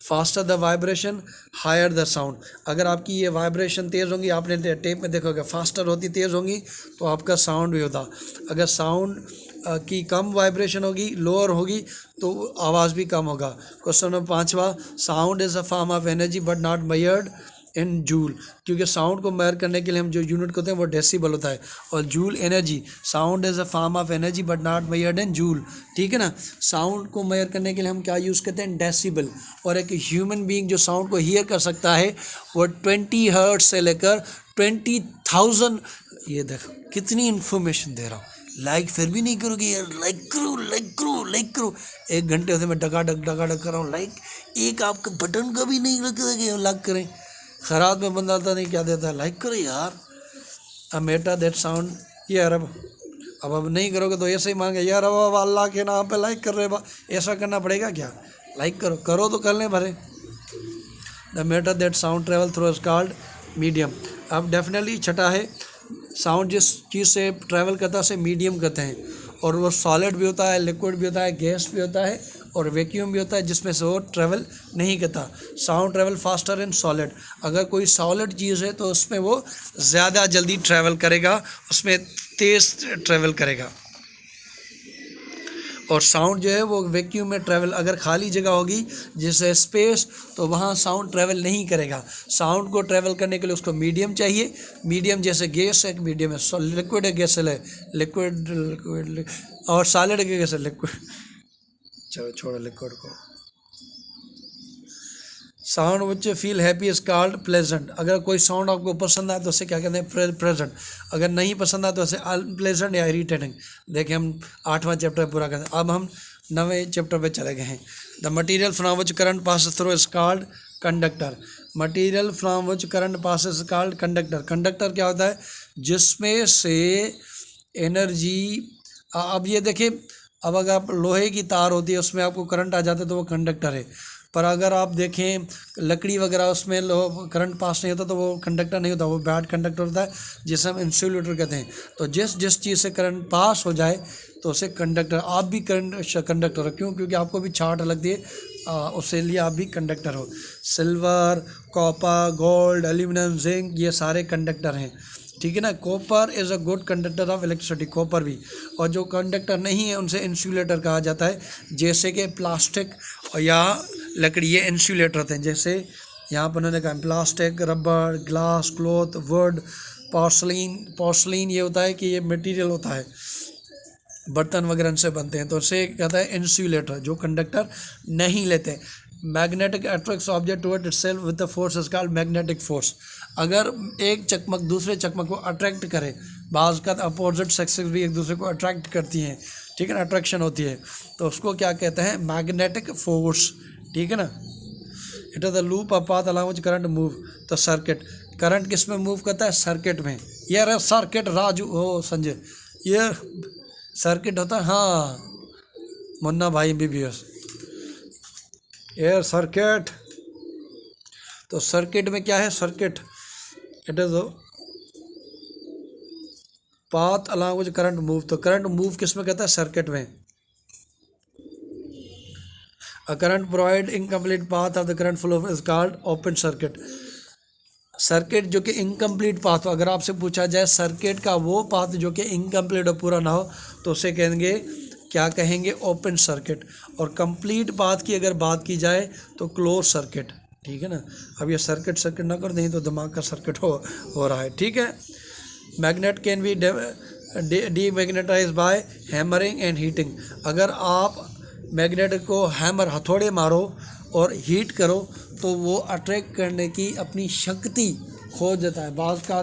faster the vibration higher the sound. अगर आपकी ये वाइब्रेशन तेज़ होंगी, आपने टेप में देखोगे फास्टर होती तेज़ होंगी तो आपका साउंड भी होता। अगर साउंड की कम वाइब्रेशन होगी, लोअर होगी, तो आवाज़ भी कम होगा। क्वेश्चन नंबर 5वां, sound is a form of energy but not measured in joule. क्योंकि साउंड को मेजर करने के लिए हम जो यूनिट करते हैं वो डेसिबल होता है, और joule energy. Sound is a form of energy but not measured in joule, ठीक है ना। साउंड को मेजर करने के लिए हम क्या यूज़ करते हैं, डेसिबल। और एक ह्यूमन बीइंग जो साउंड को हियर कर सकता है वो 20 हर्ट्ज से लेकर 20,000। ये देखो कितनी इन्फॉर्मेशन दे रहा हूँ, लाइक फिर भी नहीं करोगे यार, लाइक करो लाइक करो लाइक करो। 1 घंटे से मैं डगाडग कर रहा हूँ लाइक, एक आपका बटन का भी नहीं लगता कि लाइक करें। खराब में बंदा आता नहीं क्या देता है, लाइक करो यार। अब मेटा दैट साउंड यार, अब नहीं करोगे तो ऐसे ही मांगे यार, अब अल्लाह के नाम पे लाइक कर रहे बा, ऐसा करना पड़ेगा क्या, लाइक करो तो कर लें भरे। The matter that sound travel through is called medium. अब डेफिनेटली छठा है, साउंड जिस चीज़ से ट्रैवल करता है उसे मीडियम कहते हैं, और वो सॉलिड भी होता है, लिक्विड भी होता है, गैस भी होता है, और वैक्यूम भी होता है, जिसमें से वो ट्रैवल नहीं करता। Sound travel faster in solid. अगर कोई सॉलिड चीज़ है तो उसमें वो ज़्यादा जल्दी ट्रैवल करेगा, उसमें तेज़ ट्रैवल करेगा। और साउंड जो है वो वैक्यूम में ट्रैवल, अगर खाली जगह होगी जैसे स्पेस, तो वहाँ साउंड ट्रैवल नहीं करेगा। साउंड को ट्रैवल करने के लिए उसको मीडियम चाहिए। मीडियम जैसे गैस है, मीडियम है, लिक्विड है, गैस है, लिक्विड और सॉलिड है, गैस है, लिक्विड। चलो छोड़ो लिक्विड को। Sound which feel happy is called pleasant. अगर कोई साउंड आपको पसंद आए तो उसे क्या कहते हैं, प्रेजेंट। अगर नहीं पसंद आए तो उसे अनप्लेजेंट या इरिटेटिंग। देखिए हम 8वां चैप्टर पूरा करते हैं, अब हम 9वें चैप्टर पे चले गए हैं। The material from which current passes through is called conductor. Material from which current passes called conductor. Conductor क्या होता है, जिसमें से एनर्जी, अब ये देखिए, अब अगर आप लोहे की तार होती है उसमें आपको करंट आ जाता है तो वो कंडक्टर है। पर अगर आप देखें लकड़ी वगैरह उसमें करंट पास नहीं होता तो वो कंडक्टर नहीं होता, वो बैड कंडक्टर होता है, जिसे हम इंसुलेटर कहते हैं। तो जिस चीज़ से करंट पास हो जाए तो उसे कंडक्टर। आप भी कंडक्टर हो, क्यों, क्योंकि आपको भी छाट लगती है, उसके लिए आप भी कंडक्टर हो। Silver, copper, gold, aluminium, zinc, ये सारे कंडक्टर हैं, ठीक है ना। Copper is a good conductor of electricity, copper भी। और जो कंडक्टर नहीं है उनसे इंसुलेटर कहा जाता है, जैसे कि प्लास्टिक या लकड़ी, ये इंसुलेटर होते हैं। जैसे यहाँ पर उन्होंने कहा plastic, rubber, glass, cloth, would, porcelain ये होता है कि ये मटेरियल होता है, बर्तन वगैरह से बनते हैं, तो उसे कहता है इंसुलेटर, जो कंडक्टर नहीं लेते। Magnetic attracts object toward itself with the force is called magnetic force. अगर एक चकमक दूसरे चकमक को अट्रैक्ट करे, बाज़ का अपोजिट सेक्सेस भी एक दूसरे को अट्रैक्ट करती हैं, ठीक है ना, अट्रैक्शन होती है, तो उसको क्या कहते हैं, मैग्नेटिक फोर्स, ठीक है ना। It is the loop of path along which current move. तो सर्किट, करंट किस में मूव करता है, सर्किट में। ये रहा सर्किट, राजू हो संजय, ये सर्किट होता है, हाँ मुन्ना भाई MBBS, एयर सर्किट। तो सर्किट में क्या है, circuit it is path along which current move. तो करंट मूव किस में कहता है, सर्किट में। A current provide incomplete path of the current flow is called open circuit. Circuit जो कि इनकम्प्लीट पाथ हो, अगर आपसे पूछा जाए सर्किट का वो पाथ जो कि इनकम्प्लीट हो, पूरा ना हो, तो उसे कहेंगे, क्या कहेंगे, ओपन सर्किट। और कंप्लीट पाथ की अगर बात की जाए तो क्लोज सर्किट, ठीक है ना। अब ये सर्किट ना कर दें तो दिमाग का सर्किट हो रहा है, ठीक है। Magnet can be demagnetize by hammering and heating. अगर आप मैग्नेट को हैमर, हथौड़े मारो और हीट करो तो वो अट्रैक्ट करने की अपनी शक्ति खो देता है। बाज़ का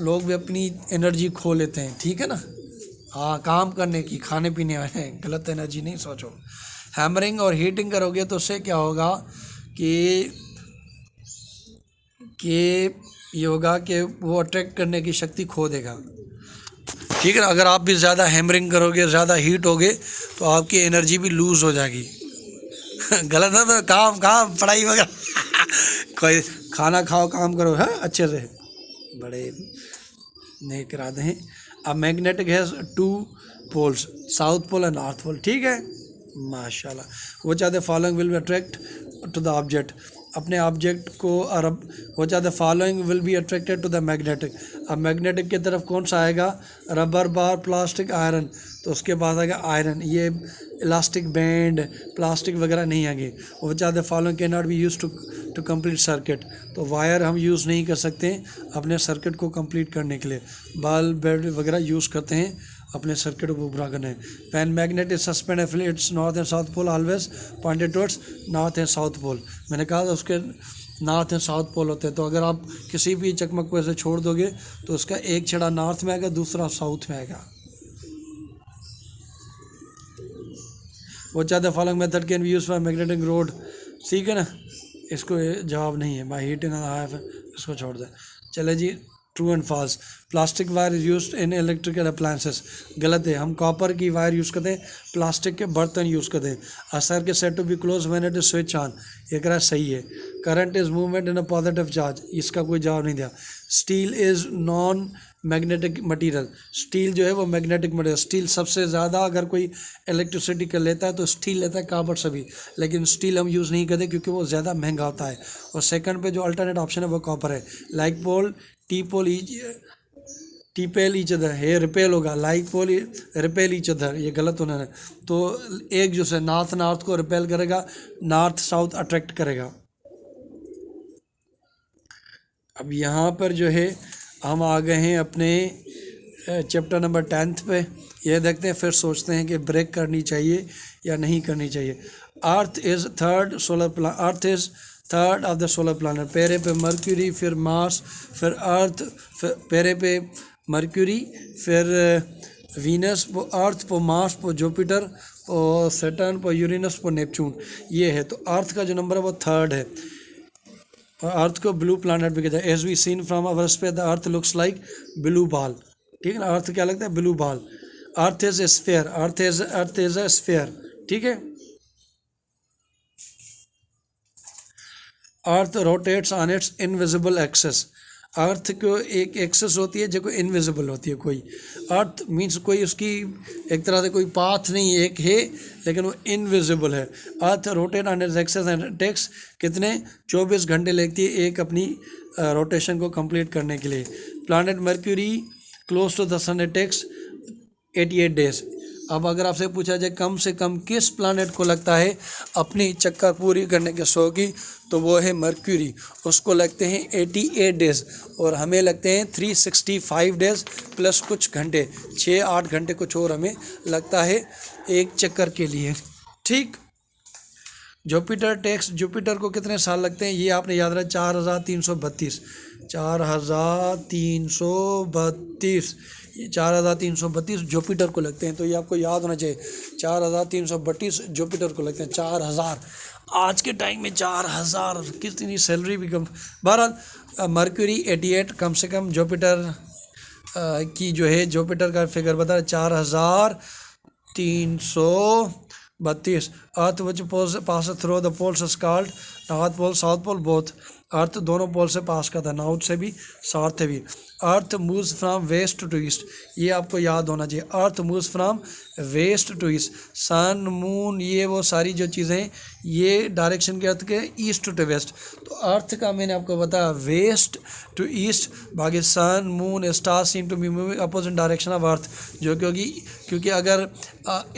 लोग भी अपनी एनर्जी खो लेते हैं, ठीक है ना, हाँ, काम करने की, खाने पीने में, गलत एनर्जी नहीं सोचो। हैमरिंग और हीटिंग करोगे तो उससे क्या होगा कि ये होगा कि वो अट्रैक्ट करने की शक्ति खो देगा, ठीक है ना। अगर आप भी ज़्यादा हैमरिंग करोगे, ज़्यादा हीट होगे तो आपकी एनर्जी भी लूज़ हो जाएगी। गलत है तो काम पढ़ाई वगैरह कोई खाना खाओ, काम करो, है अच्छे से, बड़े नहीं कराते हैं। अब magnetic has 2 poles, south pole and north pole, ठीक है, माशाल्लाह। वो चाहते following will be attract to the object, अपने ऑब्जेक्ट को अरब हो जाता है। Following will be attracted to the magnetic, अब मैग्नेटिक की तरफ कौन सा आएगा, रबर बार, प्लास्टिक, आयरन, तो उसके बाद आएगा आयरन। ये इलास्टिक बैंड, प्लास्टिक वगैरह नहीं आएंगे। वो ज़्यादा following can not be use to complete circuit, तो वायर हम यूज़ नहीं कर सकते अपने सर्किट को कंप्लीट करने के लिए। बल्ब, बेड वगैरह यूज़ करते हैं अपने सर्किट को पूरा करने। Pen magnet is suspend its north and south pole always pointed towards north and south pole. मैंने कहा था उसके नॉर्थ एंड साउथ पोल होते हैं, तो अगर आप किसी भी चकमक को ऐसे छोड़ दोगे तो उसका एक छड़ा नॉर्थ में आएगा, दूसरा साउथ में आएगा। वो चाहते following method can be use for magnetic road, ठीक है ना, इसको जवाब नहीं है। बाई हीटिंग इसको छोड़ दें। चले जी, true and false. Plastic wire is used in electrical appliances, गलत है। हम कॉपर की वायर यूज़ करते हैं, प्लास्टिक के बर्तन यूज़ करते हैं। A circuit set to be close when it is switch on, ये कह रहा है सही है। Current is movement in a positive charge, इसका कोई जवाब नहीं दिया। Steel is non magnetic material, steel जो है वो मैग्नेटिक मटीरियल। स्टील सबसे ज़्यादा अगर कोई इलेक्ट्रिसिटी कर लेता है तो स्टील लेता है कॉपर से भी, लेकिन स्टील हम यूज़ नहीं करते क्योंकि वो ज़्यादा महंगा होता है। और सेकंड पे जो अल्टरनेट ऑप्शन है वो कॉपर है। Like pole, T pole, repel each other, ये रिपेल होगा। Like pole repel each other, ये गलत होना है। तो एक जो है नॉर्थ नॉर्थ को रिपेल करेगा, नॉर्थ साउथ अट्रैक्ट करेगा। अब यहाँ पर जो है हम आ गए हैं अपने चैप्टर नंबर 10 पे। ये देखते हैं, फिर सोचते हैं कि ब्रेक करनी चाहिए या नहीं करनी चाहिए। Earth is third solar plan, earth is third of the solar planet. पहले पे मर्क्यूरी, फिर मार्स, फिर अर्थ, फिर पहले पे मर्क्यूरी, फिर वीनस, पो अर्थ, पो मार्स, पो जुपिटर, पो सैटर्न, पो यूरेनस, पो नेपच्यून, ये है। तो अर्थ का जो नंबर है वो थर्ड है। और अर्थ को ब्लू प्लानट भी कहते हैं। As we seen from our space the earth looks like blue ball, ठीक है ना। अर्थ क्या लगता है, blue ball. Earth is a sphere, earth is a sphere, ठीक है। Earth rotates on its invisible axis, earth को एक एक्सेस होती है जो इनविजिबल होती है। कोई अर्थ मीन्स कोई उसकी एक तरह से कोई पाथ नहीं एक है, लेकिन वो इनविजिबल है। Earth rotate on its axis and takes कितने 24 घंटे लगती है एक अपनी रोटेशन को कंप्लीट करने के लिए। Planet Mercury close to the sun it takes 88 days. अब अगर आपसे पूछा जाए कम से कम किस प्लैनेट को लगता है अपनी चक्कर पूरी करने के 100 की, तो वो है मर्क्यूरी, उसको लगते हैं 88 डेज़ और हमें लगते हैं 365 डेज़ प्लस कुछ घंटे, 6-8 घंटे कुछ और हमें लगता है एक चक्कर के लिए, ठीक। जुपिटर टेक्स, जुपिटर को कितने साल लगते हैं ये आपने याद रखा, 4332, 4332, ये 4332 जुपिटर को लगते हैं। तो ये आपको याद होना चाहिए, 4332 जुपिटर को लगते हैं। 4000 आज के टाइम में 4000 कितनी सैलरी भी कम। बहरहाल मर्क्यूरी 88 कम से कम, जुपिटर की जो है जुपिटर का फिगर बता रहा है 4332। Earth which pass through the poles is called north pole, south pole, both. Earth दोनों पोल से पास का था, नॉर्थ से भी साउथ से भी। Earth moves from west to east, ये आपको याद होना चाहिए। Earth moves from west to east. Sun, moon, ये वो सारी जो चीज़ें ये डायरेक्शन के अर्थ के ईस्ट टू वेस्ट। तो अर्थ का मैंने आपको बताया वेस्ट टू ईस्ट, बाकी sun, moon, star seem to be moving opposite direction of earth, जो कि होगी, क्योंकि अगर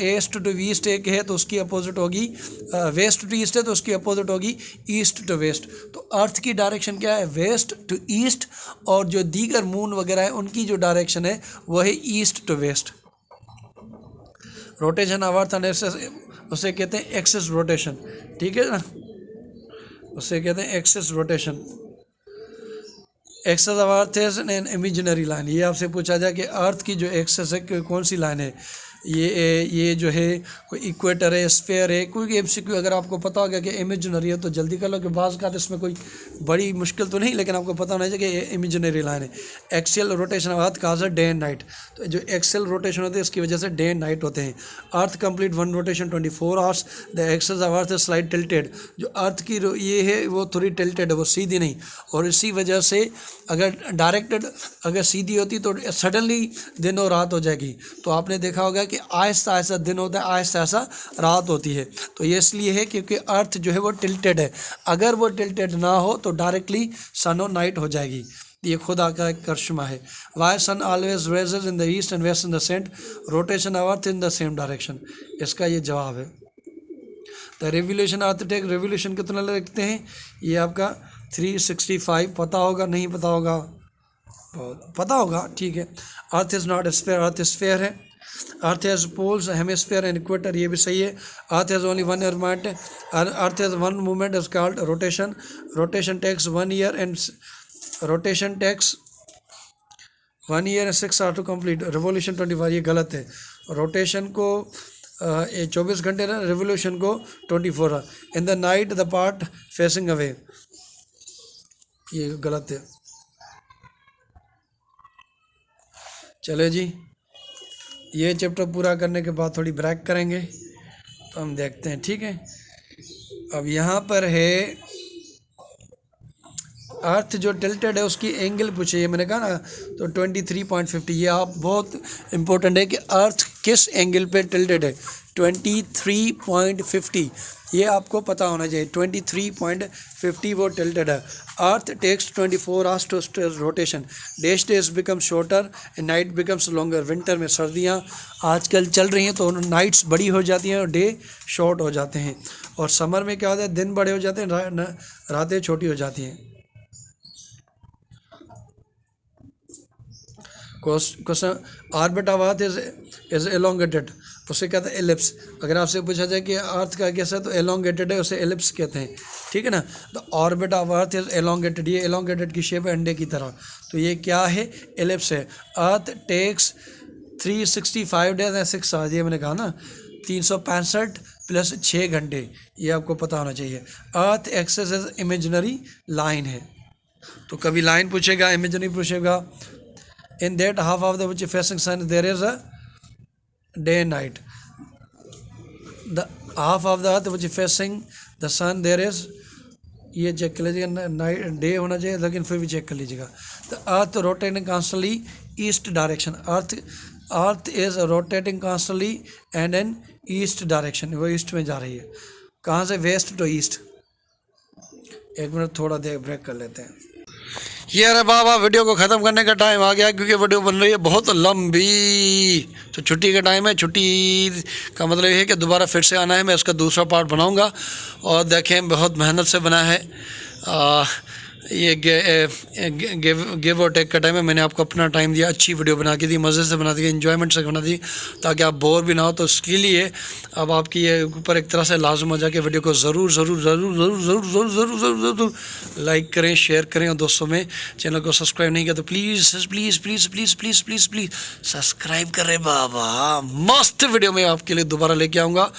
ईस्ट टू ईस्ट एक है तो उसकी अपोजिट होगी, वेस्ट टू ईस्ट है तो उसकी अपोजिट होगी ईस्ट टू वेस्ट। तो अर्थ की डायरेक्शन क्या है, वेस्ट टू ईस्ट, और जो दीगर मून वगैरह है उनकी जो डायरेक्शन है वो है east to west. Rotation of earth and उसे कहते हैं एक्सिस रोटेशन, ठीक है ना, उसे कहते हैं axis rotation. Axis of earth is an imaginary line, ये आपसे पूछा जाए कि अर्थ की जो एक्सेस है कौन सी लाइन है, ये जो है कोई इक्वेटर है, स्फीयर है, कोई एमसीक्यू अगर आपको पता होगा कि इमेजिनरी है तो जल्दी कर लो, कि बाज़ का इसमें कोई बड़ी मुश्किल तो नहीं, लेकिन आपको पता होना चाहिए कि इमेजिनरी लाइन है। Axial rotation of earth cause day and night, तो जो एक्सियल रोटेशन होती है इसकी वजह से डे एंड नाइट होते हैं। Earth complete one rotation 24 hours, the axis of earth slide tilted, जो अर्थ की ये है वो थोड़ी टिल्टेड है, वो सीधी नहीं, और इसी वजह से अगर डायरेक्टेड अगर सीधी होती तो सडनली दिन और रात हो जाएगी। तो आपने देखा होगा कि आहिस्ता आहिस्ता दिन होता है, आहिस्ता आहिस्ता रात होती है। तो ये इसलिए है क्योंकि अर्थ जो है वो टिल्टेड है। अगर वो टिल्टेड ना हो तो डायरेक्टली सन और नाइट हो जाएगी। ये खुदा का एक करिश्मा है। Why sun always rises in the east and west in the set, rotation of earth in the same direction. इसका ये जवाब है। The revolution earth take, revolution कितना लगते हैं? ये आपका 365। पता होगा, नहीं पता होगा? बहुत पता होगा, ठीक है। Earth is not sphere, earth sphere है। Earth has poles, hemisphere and equator, ये भी सही है। Earth has only one movement, earth has one movement is called rotation. Rotation takes 1 year and rotation takes 1 year and 6 hours to complete. Revolution 25, ये गलत है। Rotation को 24 घंटे ना, रिवोल्यूशन को 24 hours। In the night the part facing away, ये गलत है। चलो जी, ये चैप्टर पूरा करने के बाद थोड़ी ब्रेक करेंगे तो हम देखते हैं, ठीक है। अब यहाँ पर है अर्थ जो टिल्टेड है उसकी एंगल पूछे, ये मैंने कहा ना, तो 23.50। ये आप बहुत इम्पोर्टेंट है कि अर्थ किस एंगल पे टिल्टेड है। 23.50 ये आपको पता होना चाहिए। 23.50 वो टिल्टेड है। Earth takes 24 hours to rotation. Days days become shorter and night becomes longer. Winter में, सर्दियाँ आजकल चल रही हैं तो नाइट्स बड़ी हो जाती हैं और डे शॉर्ट हो जाते हैं। और समर में क्या होता है, दिन बड़े हो जाते हैं, रातें छोटी हो जाती हैं। Question, orbit of earth is elongated, उसे कहते हैं एलिप्स। अगर आपसे पूछा जाए कि अर्थ का कैसा है तो एलोंगेटेड है, उसे एलिप्स कहते हैं, ठीक है ना। तो orbit of earth is elongated, ये एलोंगेटेड की शेप है अंडे की तरह, तो ये क्या है, एलिप्स है। Earth takes 365 days and 6 hours, ये मैंने कहा ना, 365 + 6 घंटे, ये आपको पता होना चाहिए। अर्थ एक्सेस इज इमेजिनरी लाइन है, तो कभी लाइन पूछेगा, इमेजिनरी पूछेगा। In that half of the which facing sun there is a day and night. The half of the earth which facing the sun there is, ये check कर लीजिएगा, night day होना चाहिए लेकिन फिर भी चेक कर लीजिएगा। The earth rotating constantly east direction, earth is rotating constantly and in east direction, वो ईस्ट में जा रही है। कहाँ से? West to east. एक मिनट थोड़ा देर ब्रेक कर लेते हैं। ये अरे बाबा, वीडियो को ख़त्म करने का टाइम आ गया क्योंकि वीडियो बन रही है बहुत लंबी। तो छुट्टी का टाइम है, छुट्टी का मतलब ये है कि दोबारा फिर से आना है। मैं इसका दूसरा पार्ट बनाऊंगा और देखें बहुत मेहनत से बना है। ये गिव और टेक का टाइम है। मैंने आपको अपना टाइम दिया, अच्छी वीडियो बना के दी, मज़े से बना दी, एंजॉयमेंट से बना दी, ताकि आप बोर भी ना हो। तो इसके लिए अब आपकी ये ऊपर एक तरह से लाजम हो जाए कि वीडियो को ज़रूर ज़रूर ज़रूर ज़रूर ज़रूर ज़रूर ज़रूर ज़रूर ज़रूर लाइक करें, शेयर करें, और दोस्तों में चैनल को सब्सक्राइब नहीं किया तो please please please please please please please subscribe करें बाबा। मस्त वीडियो मैं आपके लिए दोबारा लेके आऊँगा।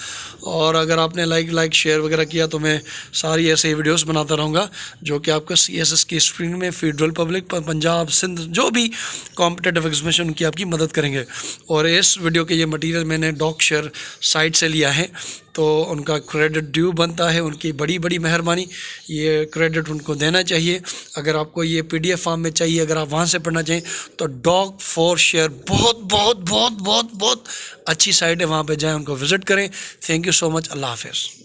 और अगर आपने लाइक शेयर वगैरह किया तो मैं सारी ऐसे ही वीडियोस बनाता रहूँगा जो कि आपको CSS की स्क्रीन में फेडरल पब्लिक, पंजाब, सिंध, जो भी कॉम्पिटेटिव एग्जामिनेशन उनकी आपकी मदद करेंगे। और इस वीडियो के ये मटेरियल मैंने डॉकशेयर साइट से लिया है, तो उनका क्रेडिट ड्यू बनता है, उनकी बड़ी बड़ी मेहरबानी, ये क्रेडिट उनको देना चाहिए। अगर आपको ये PDF फॉर्म में चाहिए, अगर आप वहाँ से पढ़ना चाहें तो Doc4Share बहुत बहुत बहुत बहुत बहुत अच्छी साइट है, वहाँ पे जाएं, उनको विज़िट करें। Thank you so much. अल्लाह हाफ़िज़।